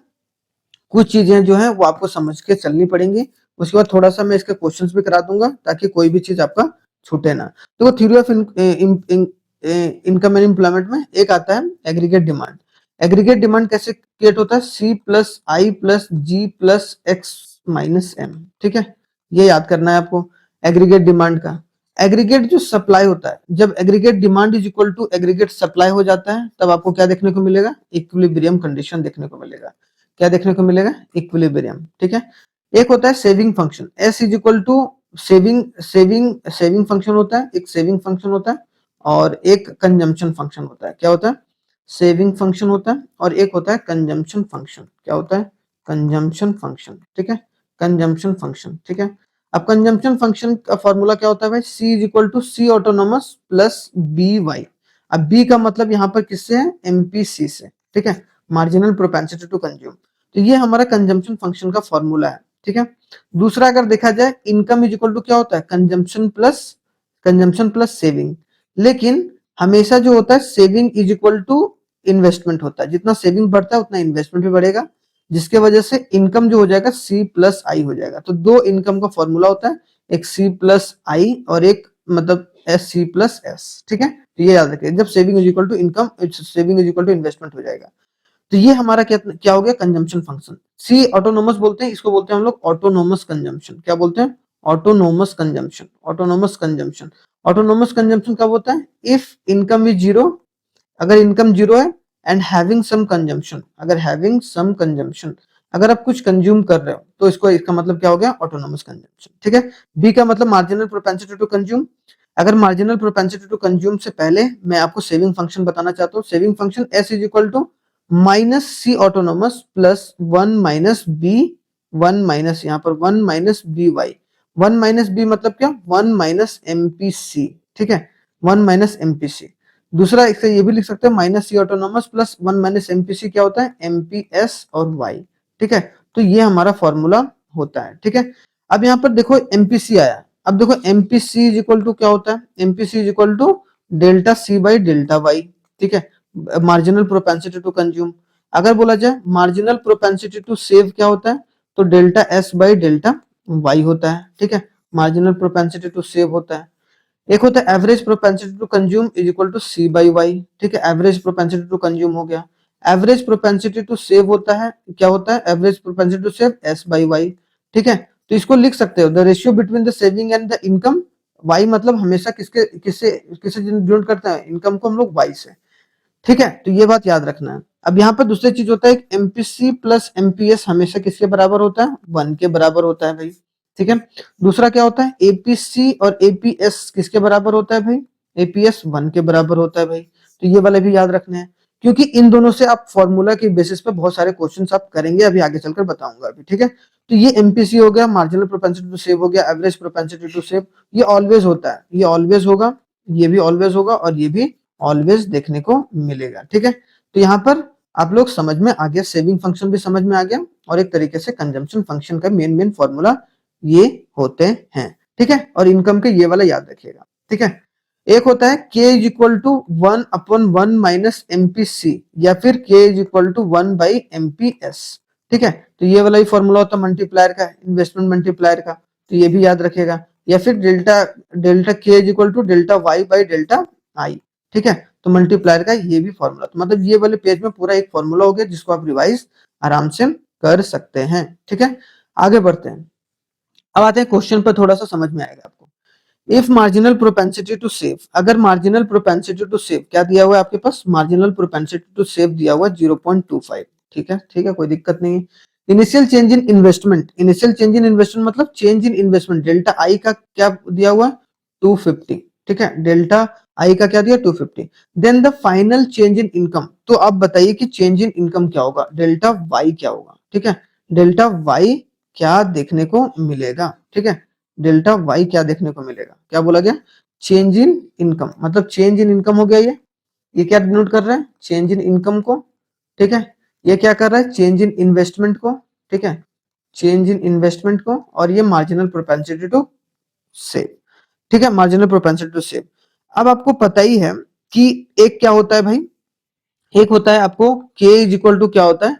कुछ चीजें जो है वो आपको समझ के चलनी पड़ेंगी। उसके बाद थोड़ा सा मैं इसके क्वेश्चंस भी करा दूंगा ताकि कोई भी चीज आपका छूटे ना। तो theory of income and employment में एक आता है एग्रीगेट डिमांड। एग्रीगेट डिमांड कैसे क्रिएट होता है? C plus I plus G plus X minus M. ठीक है, ये याद करना है आपको एग्रीगेट डिमांड का। एग्रीगेट जो सप्लाई होता है, जब aggregate demand is equal to aggregate supply हो जाता है, तब आपको क्या देखने को मिलेगा? इक्विलिब्रियम कंडीशन देखने को मिलेगा। क्या देखने को मिलेगा? इक्विलिब्रियम। ठीक है, एक होता है saving function, S is equal to saving saving saving function होता है, एक सेविंग फंक्शन होता है और एक कंजम्पशन फंक्शन होता है। क्या होता है? सेविंग फंक्शन होता है और एक होता है कंजम्पशन फंक्शन। क्या होता है? Consumption function. ठीक है, कंजम्पशन फंक्शन। ठीक है, अब कंजम्पशन फंक्शन का फॉर्मूला क्या होता है भाई? C is equal to C autonomous plus B Y. अब बी का मतलब यहाँ पर किससे है? एमपीसी से। ठीक है, मार्जिनल प्रोपेंसिटी टू कंज्यूम। तो ये हमारा कंजम्पशन फंक्शन का फॉर्मूला है। ठीक है, दूसरा अगर देखा जाए इनकम इज इक्वल टू क्या होता है? Consumption plus saving. लेकिन हमेशा जो होता है saving is equal to investment होता है, जितना सेविंग बढ़ता है उतना इन्वेस्टमेंट भी बढ़ेगा, जिसके वजह से इनकम जो हो जाएगा सी प्लस आई हो जाएगा। तो दो इनकम का फॉर्मूला होता है, एक सी प्लस आई और एक मतलब एस सी प्लस एस। ठीक है, तो ये याद रखिए, जब saving is equal to income, saving is equal to investment हो जाएगा। तो ये हमारा क्या हो गया? Consumption function. सी ऑटोनोमस बोलते हैं, इसको बोलते हैं हम लोग ऑटोनोमस कंजम्पशन। क्या बोलते हैं? Autonomous consumption. Autonomous consumption. Autonomous consumption कब होता है? इफ इनकम इज जीरो, अगर इनकम जीरो है एंड हैविंग सम कंजम्पशन, अगर हैविंग सम कंजम्पशन, अगर आप कुछ कंज्यूम कर रहे हो तो इसका मतलब क्या हो गया? Autonomous consumption. ठीक है, बी का मतलब मार्जिनल प्रोपेंसिटी टू कंज्यूम। अगर मार्जिनल प्रोपेंसिटी टू कंज्यूम से पहले मैं आपको सेविंग फंक्शन बताना चाहता हूँ। Saving function S is equal to minus C autonomous plus one minus B, one minus यहाँ पर one minus B Y. One minus B मतलब क्या? One minus MPC. ठीक है, वन माइनस एमपीसी। दूसरा इससे ये भी लिख सकते हैं minus C autonomous plus one minus MPC. क्या होता है? एमपीएस और वाई। ठीक है, तो ये हमारा फॉर्मूला होता है। ठीक है, अब यहाँ पर देखो एमपीसी आया। अब देखो एमपीसी इज इक्वल टू क्या होता है? MPC is equal to delta C by delta Y. ठीक है, मार्जिनल प्रोपेंसिटी टू कंज्यूम। अगर बोला जाए मार्जिनल प्रोपेंसिटी टू सेव क्या होता है? तो delta S by delta Y होता है। ठीक है, मार्जिनल प्रोपेंसिटी टू सेव होता है। एक होता है average propensity to consume is equal to C by Y. ठीक है, एवरेज प्रोपेंसिटी टू कंज्यूम हो गया। एवरेज प्रोपेंसिटी टू सेव होता है, क्या होता है? Average propensity to save S by Y. ठीक है, तो इसको लिख सकते हो the ratio between the saving and the income. Y मतलब हमेशा किसके किससे किससे डिनोट करते हैं? इनकम को हम लोग वाई से। ठीक है, तो ये बात याद रखना है। अब यहाँ पर दूसरी चीज होता है एमपीसी प्लस एमपीएस हमेशा किसके बराबर होता है? वन के बराबर होता है भाई। ठीक है, दूसरा क्या होता है? एपीसी और एपीएस किसके बराबर होता है भाई? एपीएस वन के बराबर होता है भाई। तो ये वाले भी याद रखने हैं, क्योंकि इन दोनों से आप फॉर्मूला के बेसिस पे बहुत सारे क्वेश्चंस आप करेंगे, अभी आगे चलकर बताऊंगा अभी। ठीक है, तो ये एमपीसी हो गया, मार्जिनल प्रोपेंसिटी टू सेव हो गया, एवरेज प्रोपेंसिटी टू सेव, ये ऑलवेज होता है, ये ऑलवेज होगा, ये भी ऑलवेज होगा और ये भी ऑलवेज देखने को मिलेगा। ठीक है, तो यहाँ पर आप लोग समझ में आ गया, सेविंग फंक्शन भी समझ में आ गया और एक तरीके से कंजम्पशन फंक्शन का मेन फॉर्मूला ये होते हैं। ठीक है, और इनकम के ये वाला याद रखिएगा। ठीक है, एक होता है k is equal to one upon one minus MPC या फिर k is equal to one by MPS. ठीक है, तो ये वाला ही फॉर्मूला होता है मल्टीप्लायर का, इन्वेस्टमेंट मल्टीप्लायर का, तो ये भी याद रखेगा। या फिर delta delta k is equal to delta Y by delta I. ठीक है, तो मल्टीप्लायर का ये भी फॉर्मूला, तो मतलब ये वाले पेज में पूरा एक फॉर्मूला हो गया जिसको आप रिवाइज आराम से कर सकते हैं। ठीक है, आगे बढ़ते हैं। अब आते हैं क्वेश्चन पर, थोड़ा सा समझ में आएगा आपको। If marginal propensity to save, अगर मार्जिनल प्रोपेंसिटी टू सेव क्या दिया हुआ है आपके पास? मार्जिनल प्रोपेंसिटी टू सेव दिया हुआ 0.25। ठीक है, ठीक है, कोई दिक्कत नहीं है। Initial change in investment, initial change in investment मतलब change in investment, delta I का क्या दिया हुआ? 250। ठीक है, डेल्टा आई का क्या दिया? 250। Then the final change in income, तो आप बताइए कि चेंज इन इनकम क्या होगा? डेल्टा वाई क्या होगा? ठीक है, डेल्टा वाई क्या देखने को मिलेगा? ठीक है, डेल्टा वाई क्या देखने को मिलेगा? क्या बोला गया? चेंज इन इनकम, मतलब चेंज इन इनकम हो गया। ये क्या डिनोट कर रहा है? चेंज इन इनकम को। ठीक है, ये क्या कर रहा है? चेंज इन इन्वेस्टमेंट को। ठीक है, चेंज इन इन्वेस्टमेंट को, और ये मार्जिनल प्रोपेंसिटी टू सेव। ठीक है, मार्जिनल प्रोपेंसिटी टू सेव। अब आपको पता ही है कि एक क्या होता है भाई, एक होता है आपको k इज इक्वल टू क्या होता है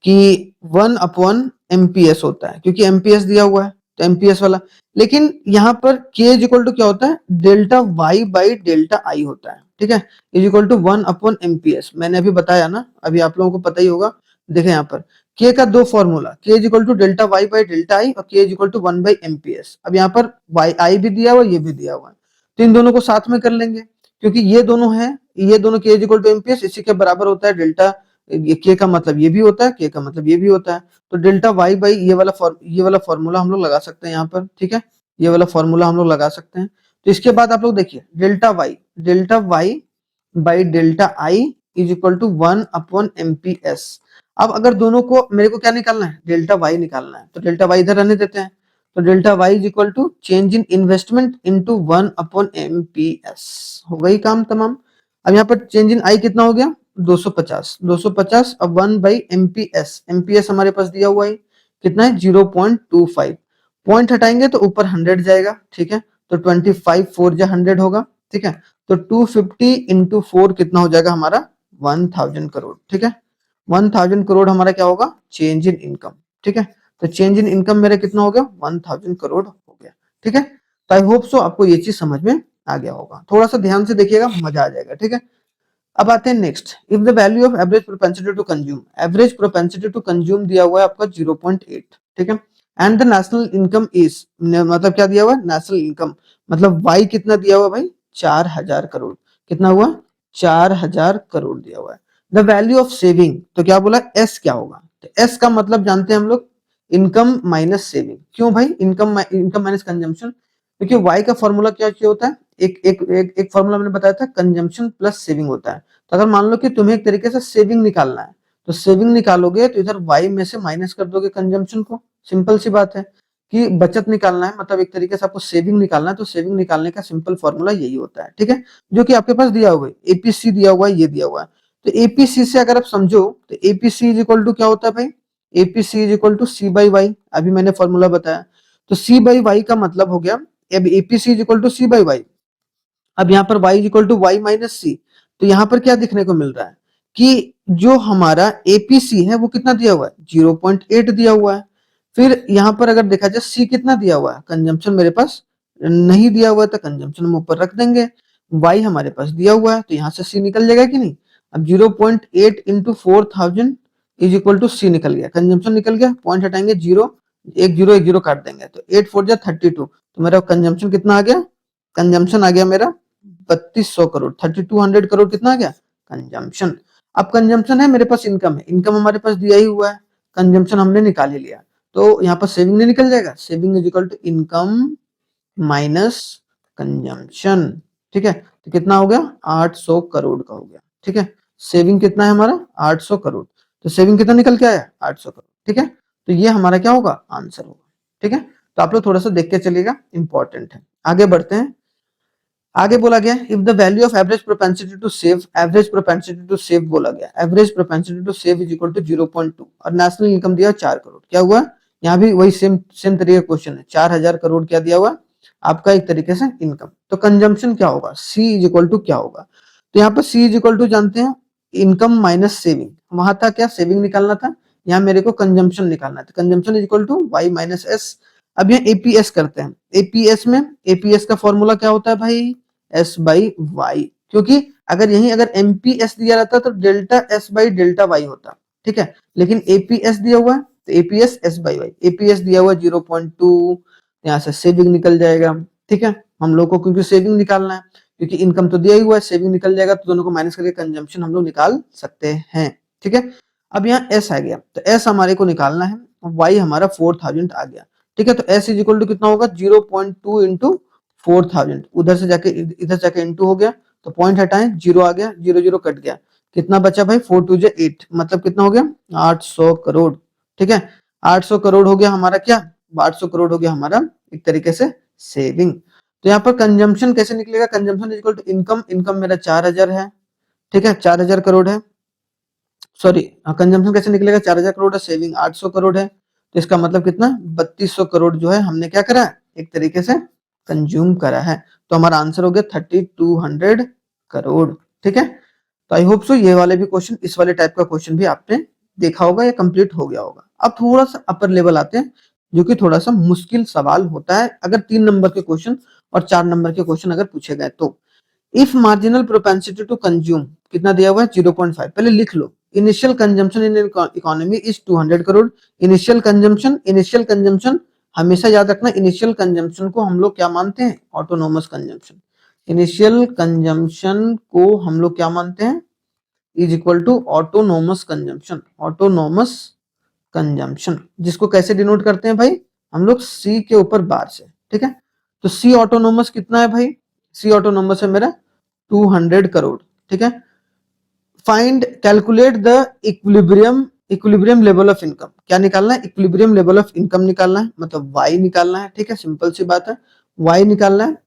कि वन अपॉन एमपीएस होता है, क्योंकि एमपीएस दिया हुआ है तो एमपीएस वाला। लेकिन यहाँ पर k इज इक्वल टू क्या होता है? Delta Y by delta I होता है। ठीक है, इज इक्वल टू 1/MPS। मैंने अभी बताया ना, अभी आप लोगों को पता ही होगा। देखें यहाँ पर k का दो formula, k is equal to delta Y by delta I और k is equal to 1/MPS। अब यहाँ पर वाई आई भी दिया हुआ, ये भी दिया हुआ है, तो इन दोनों को साथ में कर लेंगे, क्योंकि ये दोनों है, ये दोनों k is equal to MPS, इसी के बराबर होता है डेल्टा। ये k का मतलब ये भी होता है, k का मतलब ये भी होता है, तो डेल्टा वाई बाई ये वाला फॉर्मूला हम लोग लगा सकते हैं यहाँ पर। ठीक है, ये वाला फॉर्मूला हम लोग लगा सकते हैं। तो इसके बाद आप लोग देखिए delta Y by delta I is equal to 1/MPS। अब अगर दोनों को मेरे को क्या निकालना है, डेल्टा वाई निकालना है, तो डेल्टा वाई इधर रहने देते हैं, तो delta Y is equal to change in investment into 1/MPS। हो गई काम तमाम। अब यहाँ पर चेंज इन आई कितना हो गया, 250। अब 1/MPS, एमपीएस हमारे पास दिया हुआ है कितना है, 0.25। पॉइंट हटाएंगे तो ऊपर 100 जाएगा। ठीक है, तो 25 4 जा 100 होगा। ठीक है, तो 250 इंटू 4 कितना हो जाएगा हमारा, 1000 करोड़। ठीक है, 1000 करोड़ हमारा क्या होगा, चेंज इन इनकम। ठीक है, तो चेंज इन इनकम मेरा कितना हो गया, 1000 करोड़ हो गया। ठीक है, तो आई होप सो आपको ये चीज समझ में आ गया होगा। थोड़ा सा ध्यान से देखिएगा, मजा आ जाएगा। ठीक है, अब आते हैं next, if the value of average propensity to consume, average propensity to consume दिया हुआ है आपका 0.8। ठीक है, and the national income is, मतलब क्या दिया हुआ है, नेशनल इनकम मतलब वाई कितना दिया हुआ है भाई, 4000 करोड़। कितना हुआ, 4000 करोड़ दिया हुआ है। द वैल्यू ऑफ सेविंग, तो क्या बोला, एस क्या होगा, तो एस का मतलब जानते हैं हम लोग, इनकम माइनस सेविंग। क्यों भाई, इनकम माइनस कंजम्पशन, क्योंकि वाई का फॉर्मूला क्या होता है, एक फॉर्मूला मैंने बताया था, कंजम्पशन प्लस सेविंग होता है। तो अगर मान लो कि तुम्हें एक तरीके से सेविंग निकालना है, तो सेविंग निकालोगे तो इधर वाई में से माइनस कर दोगे कंजम्पशन को। सिंपल सी बात है कि बचत निकालना है, मतलब एक तरीके से आपको सेविंग निकालना है, तो सेविंग निकालने का सिंपल फॉर्मूला यही होता है। ठीक है, जो कि आपके पास दिया हुआ है, एपीसी दिया हुआ है, ये दिया हुआ है। तो एपीसी से अगर आप समझो, तो एपीसी इज इक्वल टू क्या होता है भाई, APC is equal to C by Y. अभी मैंने फॉर्मूला बताया, तो सी बाई वाई का मतलब हो गया, अब APC is equal to C by Y. अब यहाँ पर y is equal to Y minus C, तो यहाँ पर क्या दिखने को मिल रहा है कि जो हमारा एपीसी है वो कितना दिया हुआ है, 0.8 दिया हुआ है। फिर यहाँ पर अगर देखा जाए सी कितना दिया हुआ है, कंजम्पशन मेरे पास नहीं दिया हुआ है, तो कंजम्पशन हम ऊपर रख देंगे। y हमारे पास दिया हुआ है, तो यहाँ से सी निकल जाएगा कि नहीं। अब 0.8 इंटू 4000 इज इक्वल टू सी निकल गया, कंजम्पशन निकल गया, पॉइंट हटाएंगे, जीरो एक जीरो काट देंगे, तो 8 4 जा 32, तो मेरा कंजम्पशन कितना आ गया, कंजम्पशन आ गया मेरा 3200 करोड़, 3200 करोड़ कितना आ गया, कंजम्पशन। अब कंजम्पशन है मेरे पास, इनकम है, इनकम हमारे पास दिया ही हुआ है, कंजम्पशन हमने निकाल ही लिया, तो यहाँ पर सेविंग नहीं निकल जाएगा, saving is equal to income minus consumption. ठीक है, तो कितना हो गया, 800 करोड़ का हो गया। ठीक है, सेविंग कितना है हमारा, 800 करोड़, तो सेविंग कितना निकल के आया, 800 करोड़। ठीक है, तो ये हमारा क्या होगा, आंसर होगा। ठीक है, तो आप लोग थोड़ा सा देख के चलिएगा, इंपॉर्टेंट है। आगे बढ़ते हैं, आगे बोला गया, if the value of average propensity to save, average propensity to save बोला गया, average propensity to save is equal to 0.2 और नेशनल इनकम दिया 4 करोड़। क्या हुआ, यहाँ भी वही सेम सेम तरीके का क्वेश्चन है, 4000 करोड़ क्या दिया हुआ आपका, एक तरीके से इनकम। तो कंजम्पशन क्या होगा, सी इज इक्वल टू क्या होगा, तो यहाँ पर सी इज इक्वल टू जानते हैं, इनकम माइनस सेविंग। वहां था क्या, सेविंग निकालना था, यहाँ मेरे को कंजम्पशन निकालना था, consumption is equal to Y minus S. अब यहाँ एपीएस करते हैं, एपीएस में एपीएस का फॉर्मूला क्या होता है भाई, एस बाई वाई, क्योंकि अगर यहीं अगर एमपीएस दिया रहता तो delta S by delta Y होता। ठीक है, लेकिन एपीएस दिया हुआ है, तो APS S by Y, APS दिया हुआ 0.2, यहाँ से सेविंग निकल जाएगा। ठीक है, हम लोग को क्योंकि सेविंग निकालना है, क्योंकि इनकम तो दिया ही हुआ है, सेविंग निकल जाएगा, तो दोनों को माइनस करके कंजम्पशन हम लोग निकाल सकते हैं। ठीक है, अब यहाँ एस आ गया, तो एस हमारे को निकालना है, वाई हमारा 4000 आ गया। ठीक है, तो एस इज इक्वल टू कितना होगा, 0.2 इंटू 4000, उधर से जाके इधर जाके इंटू हो गया, तो पॉइंट हटाएं, जीरो आ गया, जीरो जीरो कट गया, कितना बचा भाई, 4 2 8, मतलब कितना हो गया, 800 करोड़। ठीक है, 800 करोड़ हो गया हमारा क्या, 800 करोड़ हो गया हमारा एक तरीके से सेविंग। तो यहाँ पर कंजम्पशन कैसे निकलेगा, consumption equal to income, income मेरा 4000 है। ठीक है, 4000 करोड़ है, सॉरी कंजम्पशन कैसे निकलेगा, 4000 करोड़ है, सेविंग 800 करोड़ है, तो इसका मतलब कितना, 3200 करोड़ जो है हमने क्या करा, एक तरीके से कंज्यूम करा है। तो हमारा आंसर हो गया 3200 करोड़। ठीक है, तो आई होप सो ये वाले भी क्वेश्चन, इस वाले टाइप का क्वेश्चन भी आपने देखा होगा या कंप्लीट हो गया होगा। अब थोड़ा सा अपर लेवल आते हैं, जो कि थोड़ा सा मुश्किल सवाल होता है अगर 3 नंबर के क्वेश्चन और 4 नंबर के क्वेश्चन अगर पूछे गए तो। If marginal propensity to consume कितना दिया हुआ है 0.5, पहले लिख लो। Initial consumption in economy is 200 crore. Initial consumption हमेशा याद रखना, इनिशियल कंजम्पशन को हम लोग क्या मानते हैं, ऑटोनोमस कंजम्पशन। इनिशियल कंजम्पशन को हम लोग क्या मानते हैं, is equal to autonomous consumption. Autonomous consumption जिसको कैसे डिनोट करते हैं भाई, हम लोग सी के ऊपर बार से, ठीक है। तो सी ऑटोनोमस कितना है भाई, सी ऑटोनोमस है मेरा 200 करोड़, ठीक है। Find calculate the equilibrium level of income, क्या निकालना है, इक्विलिब्रियम लेवल ऑफ इनकम निकालना है, मतलब वाई निकालना है, ठीक है, सिंपल सी बात है, वाई निकालना है।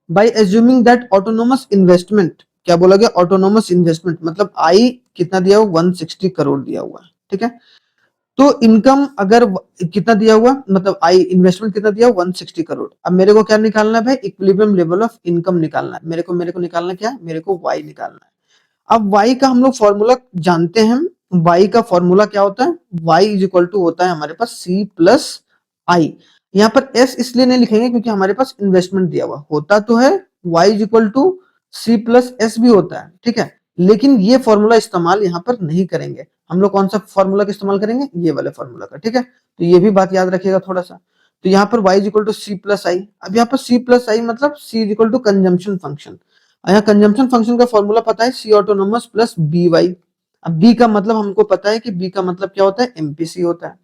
By assuming that autonomous investment, क्या बोला गया, ऑटोनोमस इन्वेस्टमेंट मतलब आई कितना दिया हुआ 160 करोड़ दिया हुआ है, ठीक है। तो इनकम अगर कितना दिया हुआ, मतलब आई इन्वेस्टमेंट कितना दिया 160 करोड़। अब मेरे को क्या निकालना है भाई, इक्विलिब्रियम लेवल ऑफ इनकम निकालना है, मेरे को निकालना क्या है, मेरे को वाई निकालना है। अब y का हम लोग फॉर्मूला जानते हैं, y का फॉर्मूला क्या होता है, y इज इक्वल टू होता है हमारे पास c प्लस आई। यहाँ पर s इसलिए नहीं लिखेंगे क्योंकि हमारे पास इन्वेस्टमेंट दिया हुआ होता तो है, y is equal to c plus S भी होता है, ठीक है। लेकिन ये फॉर्मूला इस्तेमाल यहाँ पर नहीं करेंगे, हम लोग कौन सा फॉर्मूला का इस्तेमाल करेंगे, ये वाले फॉर्मूला का, ठीक है। तो ये भी बात याद रखिएगा थोड़ा सा। तो यहाँ पर y is equal to C plus I. अब यहाँ पर c प्लस आई मतलब c is equal to consumption function. यहाँ कंजम्पशन फंक्शन का फॉर्मूला पता है, C autonomous plus B Y. अब बी का मतलब हमको पता है कि बी का मतलब क्या होता है, एमपीसी होता है।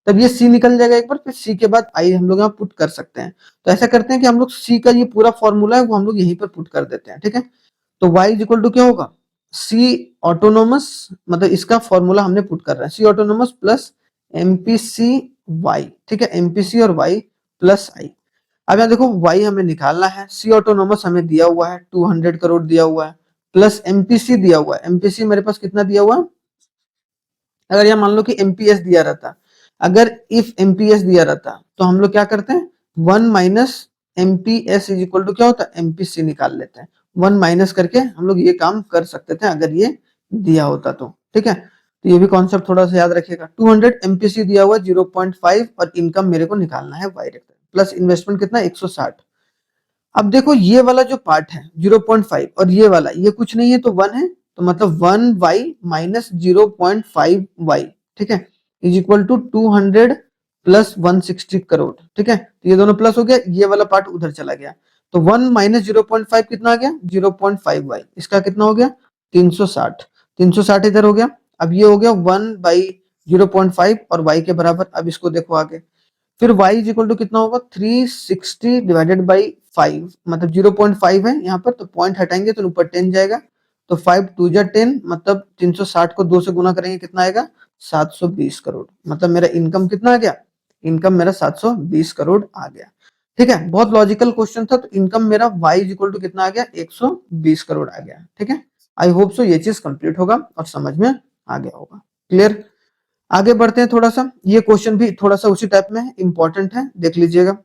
तब ये सी निकल जाएगा एक बार, फिर सी के बाद आई हम लोग यहाँ पुट कर सकते हैं। तो ऐसा करते हैं कि हम लोग सी का ये पूरा फॉर्मूला है वो हम लोग यहीं पर पुट कर देते हैं, ठीक है। तो y इज इक्वल टू क्या होगा, सी ऑटोनोमस, मतलब इसका फॉर्मूला हमने पुट कर रहा है, C autonomous plus MPC Y, ठीक है, एमपीसी और वाई प्लस आई। अब यहाँ देखो y हमें निकालना है, सी ऑटोनोमस हमें दिया हुआ है 200 करोड़ दिया हुआ है, प्लस एमपीसी दिया हुआ है, एमपीसी मेरे पास कितना दिया हुआ है, अगर यहाँ मान लो कि एमपीएस दिया रहता, अगर इफ एमपीएस दिया रहता तो हम लोग क्या करते हैं, 1 minus MPS is equal to क्या होता है, एमपीसी निकाल लेते हैं। 1 माइनस करके हम लोग ये काम कर सकते थे अगर ये दिया होता तो, ठीक है। तो ये भी कॉन्सेप्ट थोड़ा सा याद रखिएगा। 200 एमपीसी दिया हुआ 0.5 और इनकम मेरे को निकालना है डायरेक्ट, प्लस इन्वेस्टमेंट कितना 160। अब देखो ये वाला जो पार्ट है 0.5 और ये वाला ये कुछ नहीं है तो 1 है, तो मतलब 1y माइनस 0.5y, ठीक है, is equal to 200 plus 160 crore, ठीक है। तो ये दोनों प्लस हो गया, ये वाला पार्ट उधर चला गया, तो 1 माइनस 0.5 कितना आ गया 0.5y, इसका कितना हो गया 360, 360 इधर हो गया। अब ये हो गया 1 बाई 0.5 और y के बराबर। अब इसको देखो आगे, फिर y इज इक्वल टू कितना होगा 360 डिवाइडेड बाई 5, मतलब 0.5 है यहाँ पर, तो पॉइंट हटाएंगे तो ऊपर 10 जाएगा, तो 5 2 जा 10, मतलब 360 को 2 से गुना करेंगे कितना आएगा 720 करोड़। मतलब मेरा इनकम कितना आ गया, इनकम मेरा 720 करोड़ आ गया, ठीक है। बहुत लॉजिकल क्वेश्चन था। तो इनकम मेरा y इज इक्वल टू कितना आ गया 120 करोड़ आ गया, ठीक है। आई होप सो ये चीज कंप्लीट होगा और समझ में आ गया होगा, क्लियर। आगे बढ़ते हैं थोड़ा सा, ये क्वेश्चन भी थोड़ा सा उसी टाइप में है, इंपॉर्टेंट है, देख लीजिएगा।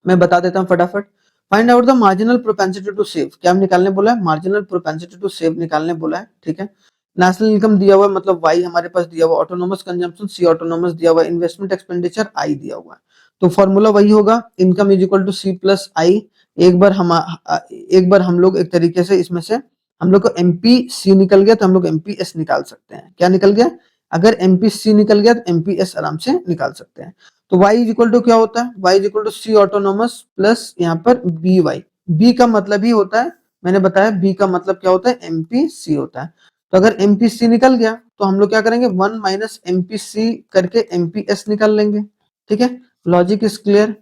मैं बता देता हूँ फटाफट। Find out the marginal propensity to save, क्या निकालने बोला है, मार्जिनल प्रोपेंसिटी टू सेव निकालने बोला है, ठीक है। नेशनल इनकम दिया हुआ है, मतलब वाई हमारे पास दिया हुआ, ऑटोनोमस कंजम्पशन सी ऑटोनोमस दिया हुआ, इन्वेस्टमेंट एक्सपेंडिचर आई दिया हुआ है। तो फॉर्मूला वही होगा, income is equal to C plus I. एक बार हम लोग एक तरीके से इसमें से हम लोग को एमपीसी निकल गया तो हम लोग एमपीएस निकाल सकते हैं। क्या निकल गया, अगर एमपीसी निकल गया तो एमपीएस आराम से निकाल सकते हैं। तो y इज इक्वल टू क्या होता है, y is equal to C autonomous plus यहाँ पर बी वाई। बी का मतलब ही होता है, मैंने बताया बी का मतलब क्या होता है, एमपीसी होता है। तो अगर एमपीसी निकल गया तो हम लोग क्या करेंगे 1 माइनस एमपीसी करके एमपीएस निकाल लेंगे, ठीक है। Logic is clear.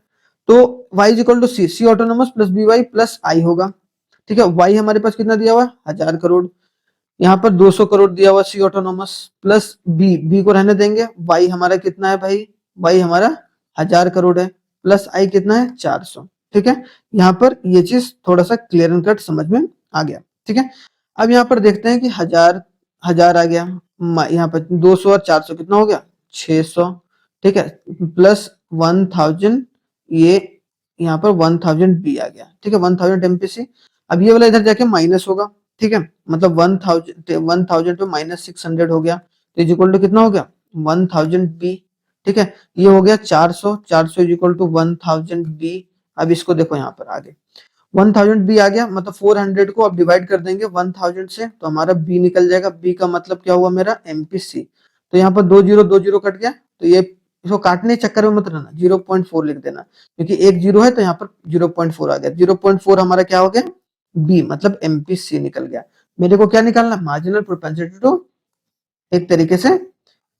तो y is equal to C autonomous plus B Y plus I होगा, ठीक है। y हमारे पास कितना दिया हुआ है 1000 करोड़, यहाँ पर 200 करोड़ दिया हुआ सी ऑटोनोमस प्लस बी को रहने देंगे। y हमारा कितना है भाई, y हमारा 1000 करोड़ है, प्लस आई कितना है 400, ठीक है। यहाँ पर ये चीज थोड़ा सा क्लियर एंड कट समझ में आ गया, ठीक है। अब यहाँ पर देखते हैं कि 1000 1000 आ गया, यहाँ पर 200 और 400 कितना हो गया 600, ठीक है, प्लस 1000, ये यहाँ पर 1000 बी आ गया, ठीक है, 1000 एमपीसी। अब ये वाला इधर जाके माइनस होगा, ठीक है, मतलब 1000 पे माइनस 600 हो गया, तो इज इक्वल टू कितना हो गया 1000 बी, ठीक है। ये हो गया 400 इज इक्वल टू 1000 बी। अब इसको देखो यहाँ पर आगे 1000 बी आ गया, मतलब 400 को अब डिवाइड कर देंगे 1000 से तो हमारा बी निकल जाएगा। बी का मतलब क्या हुआ मेरा एमपीसी। तो यहाँ पर 2 जीरो कट गया, तो ये इसको काटने के चक्कर में मत रहना, 0.4 लिख देना, क्योंकि एक जीरो है तो यहाँ पर 0.4 आ गया। 0.4 हमारा क्या हो गया, बी मतलब एमपीसी निकल गया। मेरे को क्या निकालना, मार्जिनल प्रोपेंसिटी टू एक तरीके से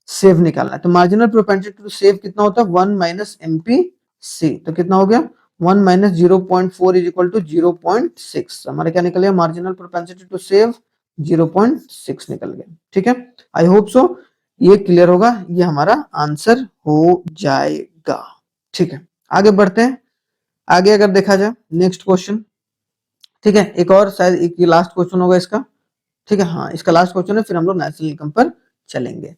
सेव निकालना है। तो मार्जिनल प्रोपेंसिटी टू सेव कितना होता है, 1 माइनस एमपीसी। तो कितना हो गया, 1 माइनस 0.4 इज इक्वल टू 0.6। हमारा क्या निकल गया, मार्जिनल प्रोपेंसिटी टू सेव 0.6 निकल गया। ठीक है, आई होप सो ये क्लियर होगा, ये हमारा आंसर हो जाएगा। ठीक है, आगे बढ़ते हैं। आगे अगर देखा जाए नेक्स्ट क्वेश्चन, ठीक है, एक और शायद एक लास्ट क्वेश्चन होगा इसका। ठीक है, हाँ इसका लास्ट क्वेश्चन है, फिर हम लोग नेशनल इनकम पर चलेंगे।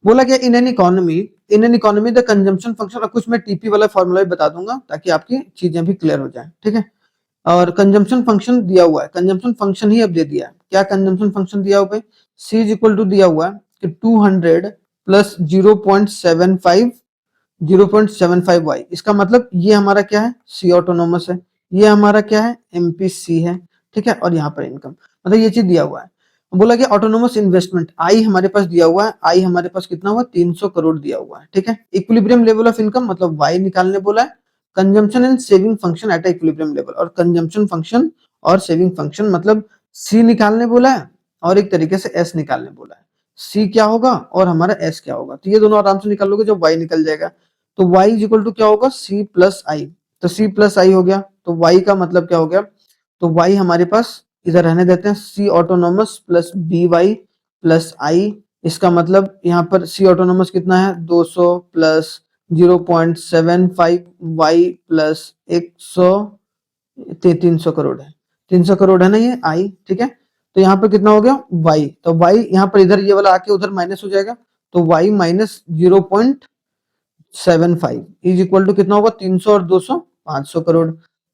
बोला गया in an economy the consumption function, और कुछ मैं टीपी वाला फॉर्मूला भी बता दूंगा ताकि आपकी चीजें भी क्लियर हो जाए। ठीक है, और कंजम्पशन फंक्शन दिया हुआ है, कंजम्पशन फंक्शन ही अब दे दिया है। क्या कंजम्पशन फंक्शन दिया हुआ है, सी इज इक्वल टू दिया हुआ है कि 200 प्लस 0.75 वाई। इसका मतलब ये हमारा क्या है, सी ऑटोनोमस है, ये हमारा क्या है, एमपीसी है। ठीक है, और यहाँ पर इनकम, मतलब ये चीज दिया हुआ है। बोला कि ऑटोनोमस इन्वेस्टमेंट आई हमारे पास दिया हुआ है, आई हमारे पास कितना हुआ, 300 करोड़ दिया हुआ है। ठीक है, इक्विलिब्रियम लेवल ऑफ इनकम मतलब वाई निकालने बोला है, consumption and saving function at equilibrium level, और कंजम्पशन फंक्शन और सेविंग फंक्शन मतलब सी निकालने बोला है और एक तरीके से एस निकालने बोला है। सी क्या होगा और हमारा एस क्या होगा, तो ये दोनों आराम से निकाल लोगे, जब वाई निकल जाएगा तो y इज इक्वल टू क्या होगा, c प्लस आई। तो c प्लस आई हो गया, तो y का मतलब क्या हो गया, तो y हमारे पास इधर रहने देते हैं, c autonomous plus B Y plus I. इसका मतलब यहाँ पर c ऑटोनोमस कितना है, 200 प्लस 0.75 y प्लस 100, 300 करोड़ है, 300 करोड़ है ना ये आई। ठीक है, तो यहाँ पर कितना हो गया y, तो y यहाँ पर इधर ये वाला आके उधर माइनस हो जाएगा, तो y minus 0.75 is equal to कितना होगा, 300 और 200 500 करोड़।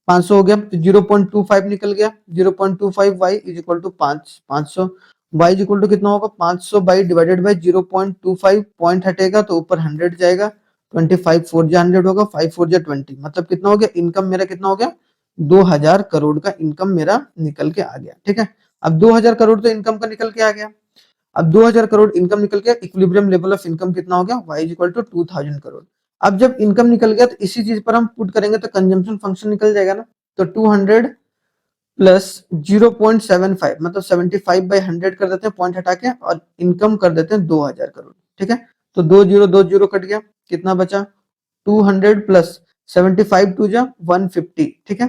500 हो गया तो 0.25 निकल गया, 0.25 y is equal to 500। y is equal to कितना होगा, 500 बाई डिवाइडेड बाई 0.25, पॉइंट हटेगा तो ऊपर 100 जाएगा, 25 4 जा 100 होगा, 5 4 जा 20, मतलब कितना हो गया, इनकम मेरा कितना हो गया, 2000 करोड़ का इनकम मेरा निकल के आ गया। ठीक है, अब 2000 करोड़ तो इनकम का निकल के आ गया। अब 2000 करोड़ इनकम निकल गया, इक्विलिब्रियम लेवल ऑफ इनकम कितना हो गया, y is equal to 2000 crore. अब जब इनकम निकल गया तो इसी चीज पर हम पुट करेंगे तो कंजम्पशन फंक्शन निकल जाएगा ना, तो 200 प्लस 0.75 मतलब 75 बाई 100 कर देते हैं, पॉइंट हटा के, और इनकम कर देते हैं 2000 करोड़। ठीक है, तो 2 जीरो कट गया, कितना बचा, 200 प्लस 75 टू जा 150। ठीक है,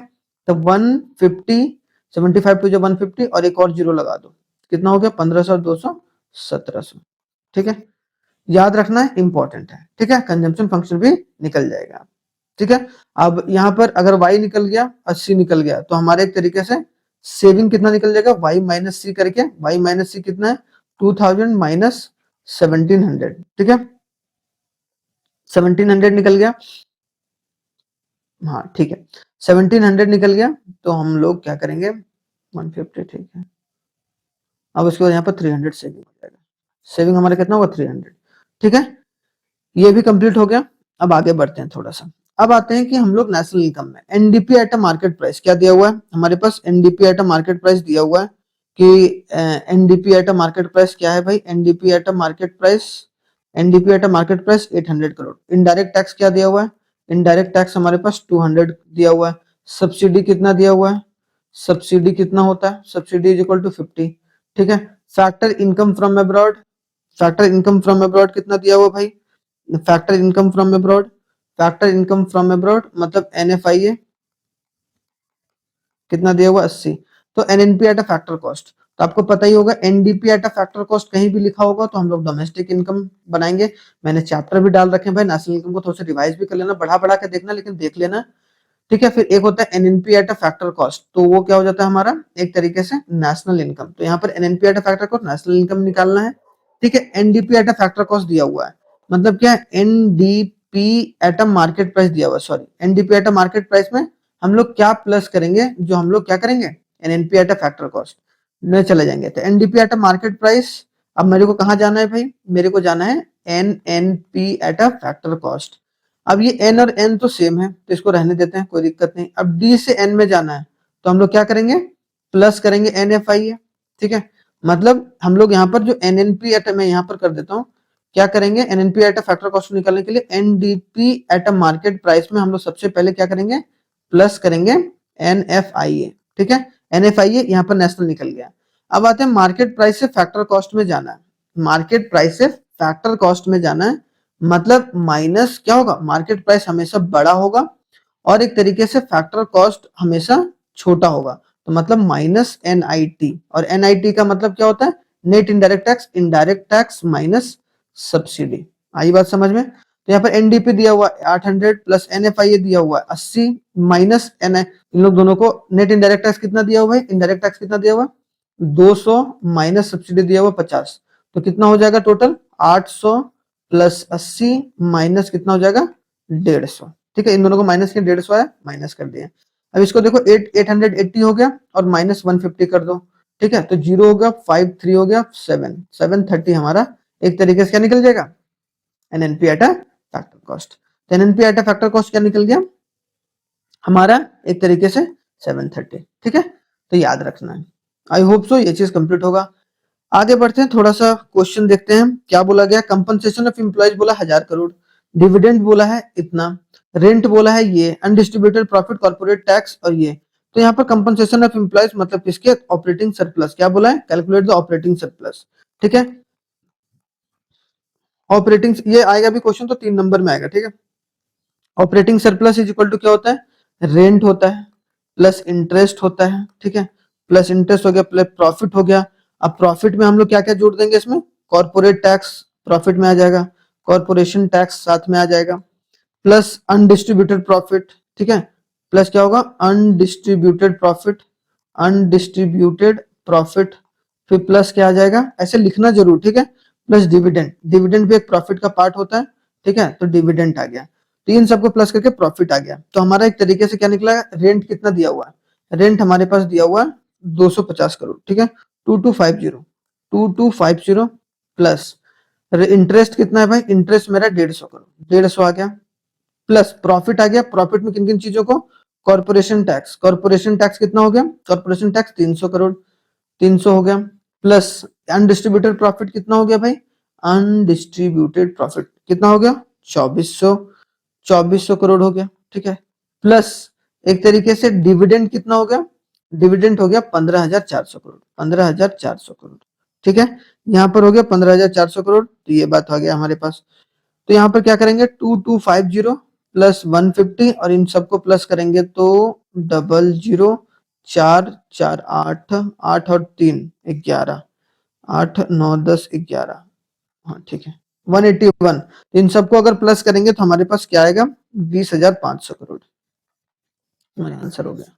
तो 150, 75 टू जा 150 और एक और जीरो लगा दो, कितना हो गया, 1500 200 1700। ठीक है, याद रखना है, इंपॉर्टेंट है। ठीक है, कंजम्पशन फंक्शन भी निकल जाएगा। ठीक है, अब यहाँ पर अगर y निकल गया 80 निकल गया तो हमारे एक तरीके से सेविंग कितना निकल जाएगा, y माइनस सी करके, y माइनस सी कितना है, 2000 माइनस 1700। ठीक है, 1700 निकल गया, हाँ ठीक है, 1700 निकल गया, तो हम लोग क्या करेंगे, 150। ठीक है, अब उसके बाद यहाँ पर 300 सेविंग हो जाएगा, सेविंग हमारा कितना होगा, 300। ठीक है, ये भी कंप्लीट हो गया। अब आगे बढ़ते हैं थोड़ा सा, अब आते हैं कि हम लोग नेशनल इनकम में NDP at a market price क्या दिया हुआ है हमारे पास, NDP at a market price दिया हुआ है कि NDP at a market price क्या है भाई, NDP at a market price, NDP at a market price 800 crore. Indirect tax क्या दिया हुआ है, इनडायरेक्ट टैक्स हमारे पास 200 दिया हुआ है। सब्सिडी कितना दिया हुआ है, सब्सिडी कितना होता है, सब्सिडी इज इक्वल टू 50। ठीक है, factor income from abroad, factor income from abroad कितना दिया हुआ भाई, factor income from abroad, factor income from abroad मतलब एनएफआईए कितना दिया हुआ 80। तो NNP at a factor cost, तो आपको पता ही होगा NDP at a factor cost कहीं भी लिखा होगा तो हम लोग डोमेस्टिक इनकम बनाएंगे। मैंने चैप्टर भी डाल रखे हैं भाई, नेशनल इनकम को थोड़ा सा रिवाइज भी कर लेना, बढ़ा बढ़ा के देखना लेकिन देख लेना। ठीक है, फिर एक होता है NNP at a factor cost, तो वो क्या हो जाता है हमारा एक तरीके से नेशनल इनकम। तो यहाँ पर NNP at a factor cost national income निकालना है। ठीक है, NDP at a factor cost दिया हुआ है, मतलब क्या है, NDP at a market price दिया हुआ है, sorry NDP at a market price में हम लोग क्या प्लस करेंगे, जो हम लोग क्या करेंगे, NNP at a factor cost में चले जाएंगे। तो NDP at a market price, अब मेरे को कहाँ जाना है भाई, मेरे को जाना है NNP at a factor cost. अब ये n और n तो सेम है तो इसको रहने देते हैं, कोई दिक्कत नहीं। अब d से n में जाना है तो हम लोग क्या करेंगे, प्लस करेंगे NFIA, ठीक है। मतलब हम लोग यहाँ पर जो NNP एट, मैं यहाँ पर कर देता हूँ, क्या करेंगे, NNP एट फैक्टर कॉस्ट निकालने के लिए NDP एट मार्केट प्राइस में हम लोग सबसे पहले क्या करेंगे, प्लस करेंगे NFIA, ठीक है। NFIA यहाँ पर नेशनल निकल गया। अब आते हैं मार्केट प्राइस से फैक्टर कॉस्ट में जाना है, मार्केट प्राइस से फैक्टर कॉस्ट में जाना है, मतलब माइनस क्या होगा, मार्केट प्राइस हमेशा बड़ा होगा और एक तरीके से फैक्टर कॉस्ट हमेशा छोटा होगा, तो मतलब माइनस NIT, और NIT का मतलब क्या होता है, net indirect tax minus subsidy. आई बात समझ में। तो यहाँ पर NDP दिया हुआ 800 प्लस NFIA दिया हुआ है 80 माइनस इन लोग दोनों को नेट इनडायरेक्ट टैक्स कितना दिया हुआ है, इनडायरेक्ट टैक्स कितना दिया हुआ है 200 माइनस सब्सिडी दिया हुआ 50, तो कितना हो जाएगा टोटल 800 प्लस 80 माइनस कितना हो जाएगा 150, ठीक है। इन दोनों को माइनस के 150 आया, माइनस कर दिया। अब इसको देखो 880 हो गया और माइनस 150 कर दो, ठीक है। तो 0 हो गया, 5 3 हो गया, 7 730 हमारा एक तरीके से क्या निकल जाएगा, NNP eight a factor cost. तो NNP eight a factor cost क्या निकल गया हमारा, एक तरीके से 730, ठीक है। तो याद रखना है। आई होप सो ये चीज कंप्लीट होगा। आगे बढ़ते हैं, थोड़ा सा क्वेश्चन देखते हैं क्या बोला गया। कंपनसेशन ऑफ एम्प्लॉइज बोला 1000 करोड़, डिविडेंड बोला है इतना, रेंट बोला है ये, अनडिस्ट्रीब्यूटेड प्रॉफिट, कॉर्पोरेट टैक्स और ये। तो यहाँ पर कंपनसेशन ऑफ एम्प्लॉइज मतलब किसके, ऑपरेटिंग सरप्लस, क्या बोला है, कैलकुलेट द ऑपरेटिंग सरप्लस, ठीक है। ऑपरेटिंग ये आएगा भी क्वेश्चन तो 3 नंबर में आएगा, ठीक है। Operating surplus is equal to क्या होता है, रेंट होता है प्लस इंटरेस्ट होता है, ठीक है। प्लस इंटरेस्ट हो गया प्लस प्रॉफिट हो गया। अब प्रॉफिट में हम लोग क्या क्या जोड़ देंगे इसमें, कॉर्पोरेट टैक्स प्रॉफिट में आ जाएगा, कॉर्पोरेशन टैक्स साथ में आ जाएगा, प्लस अनडिस्ट्रीब्यूटेड प्रॉफिट, ठीक है। प्लस क्या होगा, अनडिस्ट्रीब्यूटेड प्रॉफिट, अनडिस्ट्रीब्यूटेड प्रॉफिट, फिर प्लस क्या आ जाएगा, ऐसे लिखना जरूर, ठीक है। प्लस डिविडेंड, डिविडेंड भी एक प्रॉफिट का पार्ट होता है, ठीक है। तो डिविडेंड आ गया, तो इन सबको प्लस करके प्रॉफिट आ गया। तो हमारा एक तरीके से क्या निकला, रेंट कितना दिया हुआ है, रेंट हमारे पास दिया हुआ है 250 करोड़, ठीक है। 2250 प्लस इंटरेस्ट कितना है भाई, इंटरेस्ट मेरा 150 करोड़, 150 आ गया, प्लस प्रॉफिट आ गया। प्रॉफिट में किन किन चीजों को, कॉर्पोरेशन टैक्स, कॉर्पोरेशन टैक्स कितना हो गया, कॉर्पोरेशन टैक्स 300 करोड़, 300 हो गया, प्लस अनडिस्ट्रीब्यूटेड प्रॉफिट कितना हो गया भाई, अनडिस्ट्रीब्यूटेड प्रॉफिट कितना हो गया 2400 करोड़ हो गया, ठीक है। प्लस एक तरीके से डिविडेंड कितना हो गया, डिविडेंड हो गया 15,400 करोड़, 15,400 करोड़, ठीक है। यहाँ पर हो गया 15,400 करोड़, तो ये बात आ गया हमारे पास। तो यहाँ पर क्या करेंगे 2250 प्लस 150 और इन सबको प्लस करेंगे तो 00 4 4 8 8 और 3 11 8 9 10 11, हाँ ठीक है 181। इन सबको अगर प्लस करेंगे तो हमारे पास क्या आएगा 20,500 करोड़, हमारा आंसर हो गया,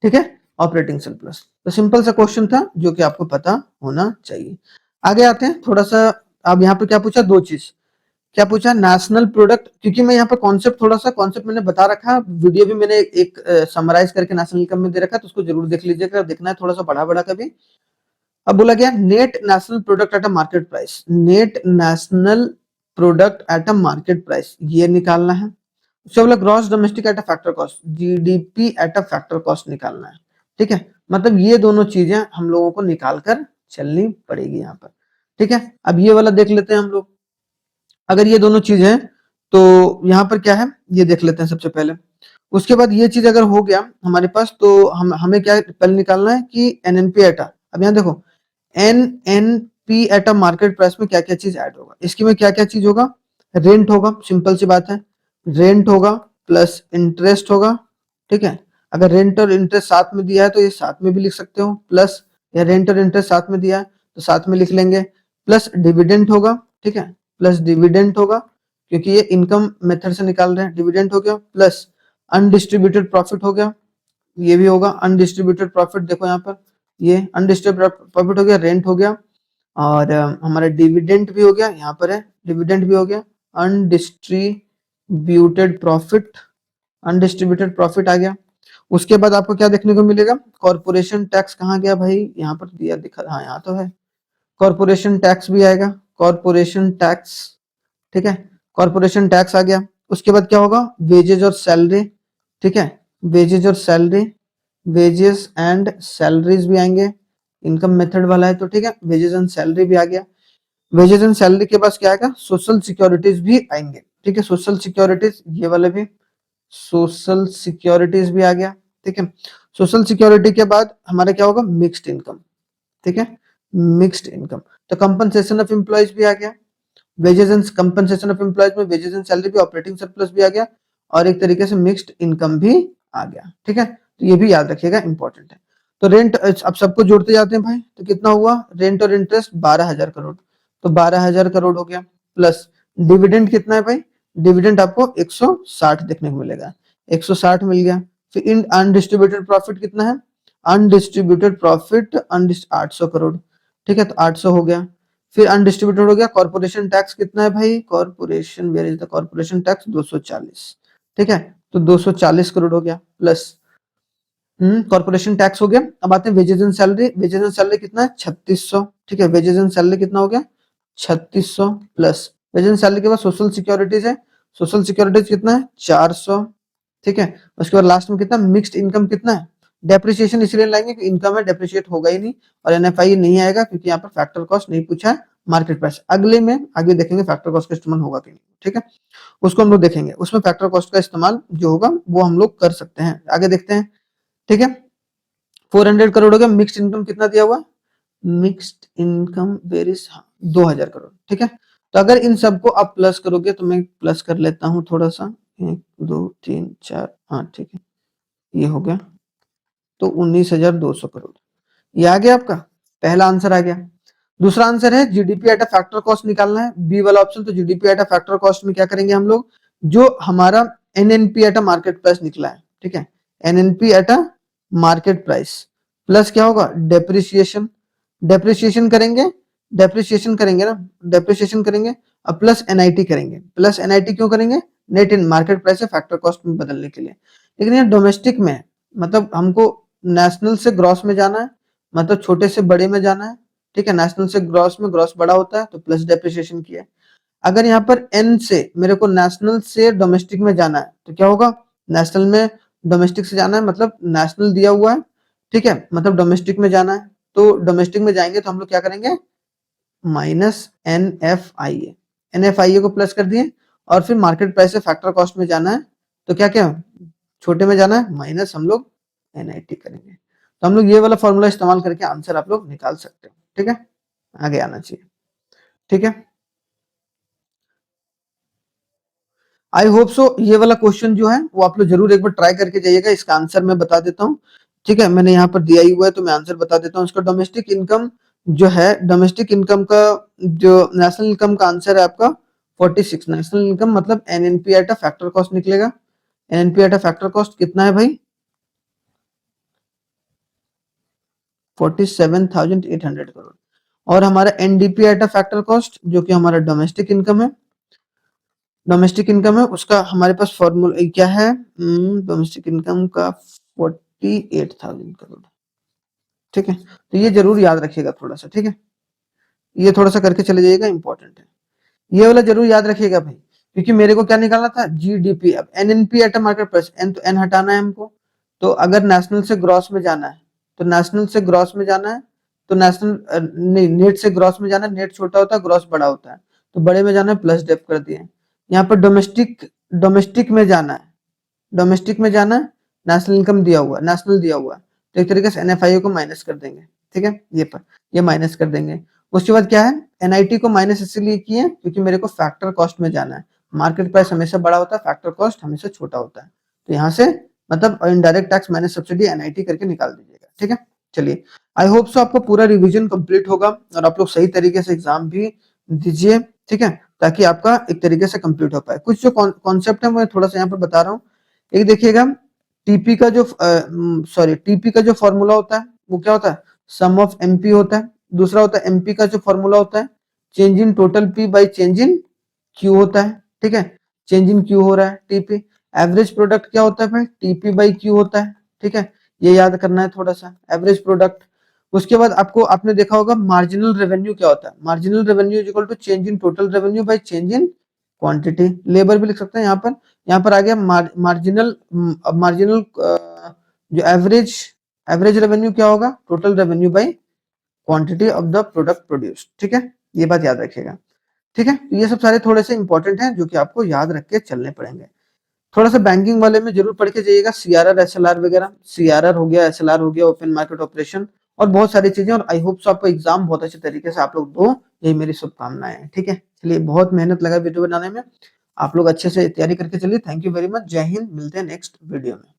ठीक है। ऑपरेटिंग सरप्लस, तो सिंपल सा क्वेश्चन था जो कि आपको पता होना चाहिए। आगे आते हैं थोड़ा सा। अब यहाँ पे क्या पूछा, दो चीज, क्या पूछा, नेशनल प्रोडक्ट, क्योंकि मैं यहाँ पर कॉन्सेप्ट थोड़ा सा कॉन्सेप्ट मैंने बता रखा, वीडियो भी मैंने एक समराइज करके नेशनल इनकम में दे रखा, तो उसको जरूर देख लीजिएगा, देखना है थोड़ा सा बड़ा बड़ा कभी। अब बोला गया net national product at a market price, net national product at a market price ये निकालना है। उससे बोला gross domestic eight a factor cost, GDP eight a factor cost निकालना है, ठीक है। मतलब ये दोनों चीजें हम लोगों को निकाल कर चलनी पड़ेगी यहाँ पर, ठीक है। अब ये वाला देख लेते हैं हम लोग। अगर ये दोनों चीज है तो यहाँ पर क्या है ये देख लेते हैं सबसे पहले। उसके बाद ये चीज अगर हो गया हमारे पास तो हमें क्या पहले निकालना है कि NNP एटा। अब यहाँ देखो NNP एटा मार्केट प्राइस में क्या क्या चीज ऐड होगा, इसकी में क्या क्या चीज होगा, रेंट होगा, सिंपल सी बात है, रेंट होगा प्लस इंटरेस्ट होगा, ठीक है। अगर रेंट और इंटरेस्ट साथ में दिया है तो ये साथ में भी लिख सकते हो, प्लस या रेंट और इंटरेस्ट साथ में दिया है तो साथ में लिख लेंगे, प्लस डिविडेंड होगा, ठीक है, प्लस डिविडेंड होगा क्योंकि ये इनकम मेथड से निकाल रहे हैं, डिविडेंड हो गया, प्लस अनडिस्ट्रीब्यूटेड प्रॉफिट हो गया, ये भी होगा अनडिस्ट्रीब्यूटेड प्रॉफिट, देखो यहाँ पर ये अनडिस्ट्रीब्यूटेड प्रॉफिट हो गया, रेंट हो गया और हमारा डिविडेंड भी हो गया, यहाँ पर है डिविडेंड भी हो गया, अनडिस्ट्रीब्यूटेड प्रॉफिट, अनडिस्ट्रीब्यूटेड प्रॉफिट आ गया। उसके बाद आपको क्या देखने को मिलेगा, कॉर्पोरेशन टैक्स कहाँ गया भाई, यहाँ पर दिया दिखा, हाँ यहाँ तो है, कॉर्पोरेशन टैक्स भी आएगा, कॉर्पोरेशन टैक्स, ठीक है, कॉर्पोरेशन टैक्स आ गया। उसके बाद क्या होगा, वेजेज और सैलरी, ठीक है, वेजेज और सैलरी, वेजेस एंड सैलरीज भी आएंगे, इनकम मेथड वाला है तो ठीक है, वेजेस एंड सैलरी भी आ गया। वेजेस एंड सैलरी के पास क्या आएगा, सोशल सिक्योरिटीज भी आएंगे, ठीक है, सोशल सिक्योरिटीज ये वाले भी, सोशल सिक्योरिटीज भी आ गया, ठीक है। सोशल सिक्योरिटी के बाद हमारा क्या होगा, मिक्स्ड इनकम, ठीक है, मिक्स्ड इनकम। तो कंपनसेशन ऑफ एम्प्लॉयज भी आ गया, wages and compensation of employees में वेजेस एंड सैलरी भी, ऑपरेटिंग सरप्लस भी आ गया, और एक तरीके से मिक्स्ड इनकम भी आ गया, ठीक है। तो ये भी याद रखिएगा, इंपॉर्टेंट है। तो रेंट अब सबको जोड़ते जाते हैं भाई, तो कितना हुआ, रेंट और इंटरेस्ट 12,000 करोड़, तो 12,000 करोड़ हो गया, प्लस डिविडेंड कितना है भाई, डिविडेंड आपको 160 देखने को मिलेगा, 160 मिल गया। फिर इन अनडिस्ट्रीब्यूटेड प्रॉफिट कितना है, अनडिस्ट्रीब्यूटेड प्रॉफिट 800 करोड़, ठीक है, तो 800 हो गया। फिर अनडिस्ट्रीब्यूटेड हो गया, कॉर्पोरेशन टैक्स कितना है भाई, corporation where is the corporation tax 240, ठीक है, तो 240 करोड़ हो गया, प्लस कॉर्पोरेशन टैक्स हो गया। अब आते हैं wages and salary, wages and salary कितना है 3600, ठीक है, वेजेस एंड सैलरी कितना हो गया 3600, प्लस वेजेस एंड सैलरी के बाद सोशल सिक्योरिटीज है, सोशल सिक्योरिटीज कितना है 400, ठीक है। उसके बाद लास्ट में कितना, मिक्स्ड इनकम कितना है, डेप्रिसिएशन इसलिए लाएंगे कि इनकम है, डेप्रिशिएट होगा ही नहीं, और एनएफआई नहीं आएगा क्योंकि यहाँ पर फैक्टर कॉस्ट नहीं पूछा है, मार्केट प्राइस अगले में आगे देखेंगे फैक्टर कॉस्ट का इस्तेमाल होगा कि नहीं, ठीक है, उसको हम लोग देखेंगे, उसमें फैक्टर कॉस्ट का इस्तेमाल जो होगा वो हम लोग कर सकते हैं, आगे देखते हैं, ठीक है। 400 करोड़ हो गया, मिक्स्ड इनकम कितना दिया हुआ, mixed income where is 2,000 crore, ठीक है। तो अगर इन सबको आप प्लस करोगे, तो मैं प्लस कर लेता हूं थोड़ा सा, 1 2 3 4, हाँ ठीक है, ये हो गया, तो 19,200 करोड़, ये आ गया आपका पहला आंसर आ गया। दूसरा आंसर है GDP at a factor cost निकालना है, बी वाला ऑप्शन। तो GDP at a factor cost में क्या करेंगे हम लोग, जो हमारा NNP at a market price निकला है, ठीक है, NNP at a market price, plus क्या होगा डेप्रिसिएशन, डेप्रिसिएशन करेंगे, डेप्रिसिएशन करेंगे ना, डेप्रिसिएशन करेंगे, अब प्लस एनआईटी करेंगे, प्लस एनआईटी क्यों करेंगे, नेट इन मार्केट प्राइस से फैक्टर कॉस्ट में बदलने के लिए। लेकिन ये डोमेस्टिक में है, मतलब हमको नेशनल से ग्रॉस में जाना है, मतलब छोटे से बड़े में जाना है, ठीक है, नेशनल से ग्रॉस में ग्रॉस बड़ा होता है तो प्लस डेप्रिसिएशन किया है। अगर यहाँ पर एन से मेरे को नेशनल से डोमेस्टिक में जाना है तो क्या होगा, नेशनल में डोमेस्टिक से जाना है, मतलब नेशनल दिया हुआ है, ठीक है, मतलब डोमेस्टिक में जाना है, तो डोमेस्टिक में जाएंगे तो हम लोग क्या करेंगे, माइनस एन एफ आई ए को प्लस कर दिए, और फिर मार्केट प्राइस से फैक्टर कॉस्ट में जाना है, तो क्या क्या छोटे में जाना है, माइनस हम लोग एनआईटी करेंगे। तो हम लोग ये वाला फॉर्मूला इस्तेमाल करके आंसर आप लोग निकाल सकते हो, ठीक है, आगे आना चाहिए, ठीक है। आई होप सो ये वाला क्वेश्चन जो है वो आप लोग जरूर एक बार ट्राई करके जाइएगा, इसका आंसर मैं बता देता हूँ, ठीक है, मैंने यहाँ पर दिया ही हुआ है तो मैं आंसर बता देता हूँ। इसका डोमेस्टिक इनकम जो है, डोमेस्टिक इनकम का जो नेशनल इनकम का आंसर है आपका 46, नेशनल इनकम मतलब NNP at a factor cost निकलेगा, NNP at a factor cost कितना है भाई 47,800 करोड़, और हमारा NDP at a factor cost जो कि हमारा डोमेस्टिक इनकम है, डोमेस्टिक इनकम है उसका हमारे पास फॉर्मूला क्या है, डोमेस्टिक इनकम का 48,000 करोड़, ठीक है। तो ये जरूर याद रखिएगा थोड़ा सा, ठीक है, ये थोड़ा सा करके चले जाइएगा, इंपॉर्टेंट है, ये वाला जरूर याद रखिएगा भाई, क्योंकि मेरे को क्या निकालना था जीडीपी, अब NNP at market price, N तो एन हटाना है हमको, तो अगर नेशनल से ग्रॉस में जाना है तो नेशनल से ग्रॉस में जाना है, तो नेशनल नहीं, नेट से ग्रॉस में जाना है, नेट छोटा होता है ग्रॉस बड़ा होता है, तो बड़े में जाना है, प्लस डेप कर दिए। यहाँ पर डोमेस्टिक, डोमेस्टिक में जाना है, डोमेस्टिक में जाना है, नेशनल इनकम दिया हुआ है, नेशनल दिया हुआ है, तो एक तरीके से एनएफआईओ को माइनस कर देंगे, ठीक है, ये माइनस कर देंगे। उसके बाद क्या है, एनआईटी को माइनस इसलिए किए क्योंकि मेरे को फैक्टर कॉस्ट में जाना है, मार्केट प्राइस हमेशा बड़ा होता है, फैक्टर कॉस्ट हमेशा छोटा होता है, तो यहाँ से मतलब indirect tax minus subsidy NIT करके निकाल दीजिएगा, ठीक है। चलिए, आई होप सो आपको पूरा रिवीजन कंप्लीट होगा और आप लोग सही तरीके से एग्जाम भी दीजिए, ठीक है, ताकि आपका एक तरीके से कंप्लीट हो पाए। कुछ जो कॉन्सेप्ट है मैं थोड़ा सा यहाँ पर बता रहा हूँ, एक देखिएगा, टीपी का जो टीपी का जो फॉर्मूला होता है वो क्या होता है, सम ऑफ एमपी होता है। दूसरा होता है एमपी का जो फॉर्मूला होता है change in total P by change in Q होता है, ठीक है, चेंज इन क्यू हो रहा है टीपी। एवरेज प्रोडक्ट क्या होता है भाई, टीपी बाई क्यू होता है, ठीक है, ये याद करना है थोड़ा सा, एवरेज प्रोडक्ट। उसके बाद आपको आपने देखा होगा मार्जिनल रेवेन्यू क्या होता है, marginal revenue is equal to change in total revenue by change in quantity. Labour भी लिख सकते हैं यहाँ पर आ गया मार्जिनल, मार्जिनल जो एवरेज रेवेन्यू क्या होगा, total revenue by quantity of the product produced. ठीक है, ये बात याद रखिएगा। ठीक है, तो ये सब सारे थोड़े से इंपॉर्टेंट हैं जो कि आपको याद रख के चलने पड़ेंगे। थोड़ा सा बैंकिंग वाले में जरूर पढ़ के जाइएगा, सीआरआर एसएलआर वगैरह, सीआरआर हो गया, एसएलआर हो गया, ओपन मार्केट ऑपरेशन, और बहुत सारी चीजें। और आई होप सो आपको एग्जाम बहुत अच्छे तरीके से आप लोग दो, यही मेरी शुभकामनाएं हैं। ठीक है, चलिए, बहुत मेहनत लगा वीडियो बनाने में, आप लोग अच्छे से तैयारी करके चलिए। थैंक यू वेरी मच, जय हिंद, मिलते हैं नेक्स्ट वीडियो में।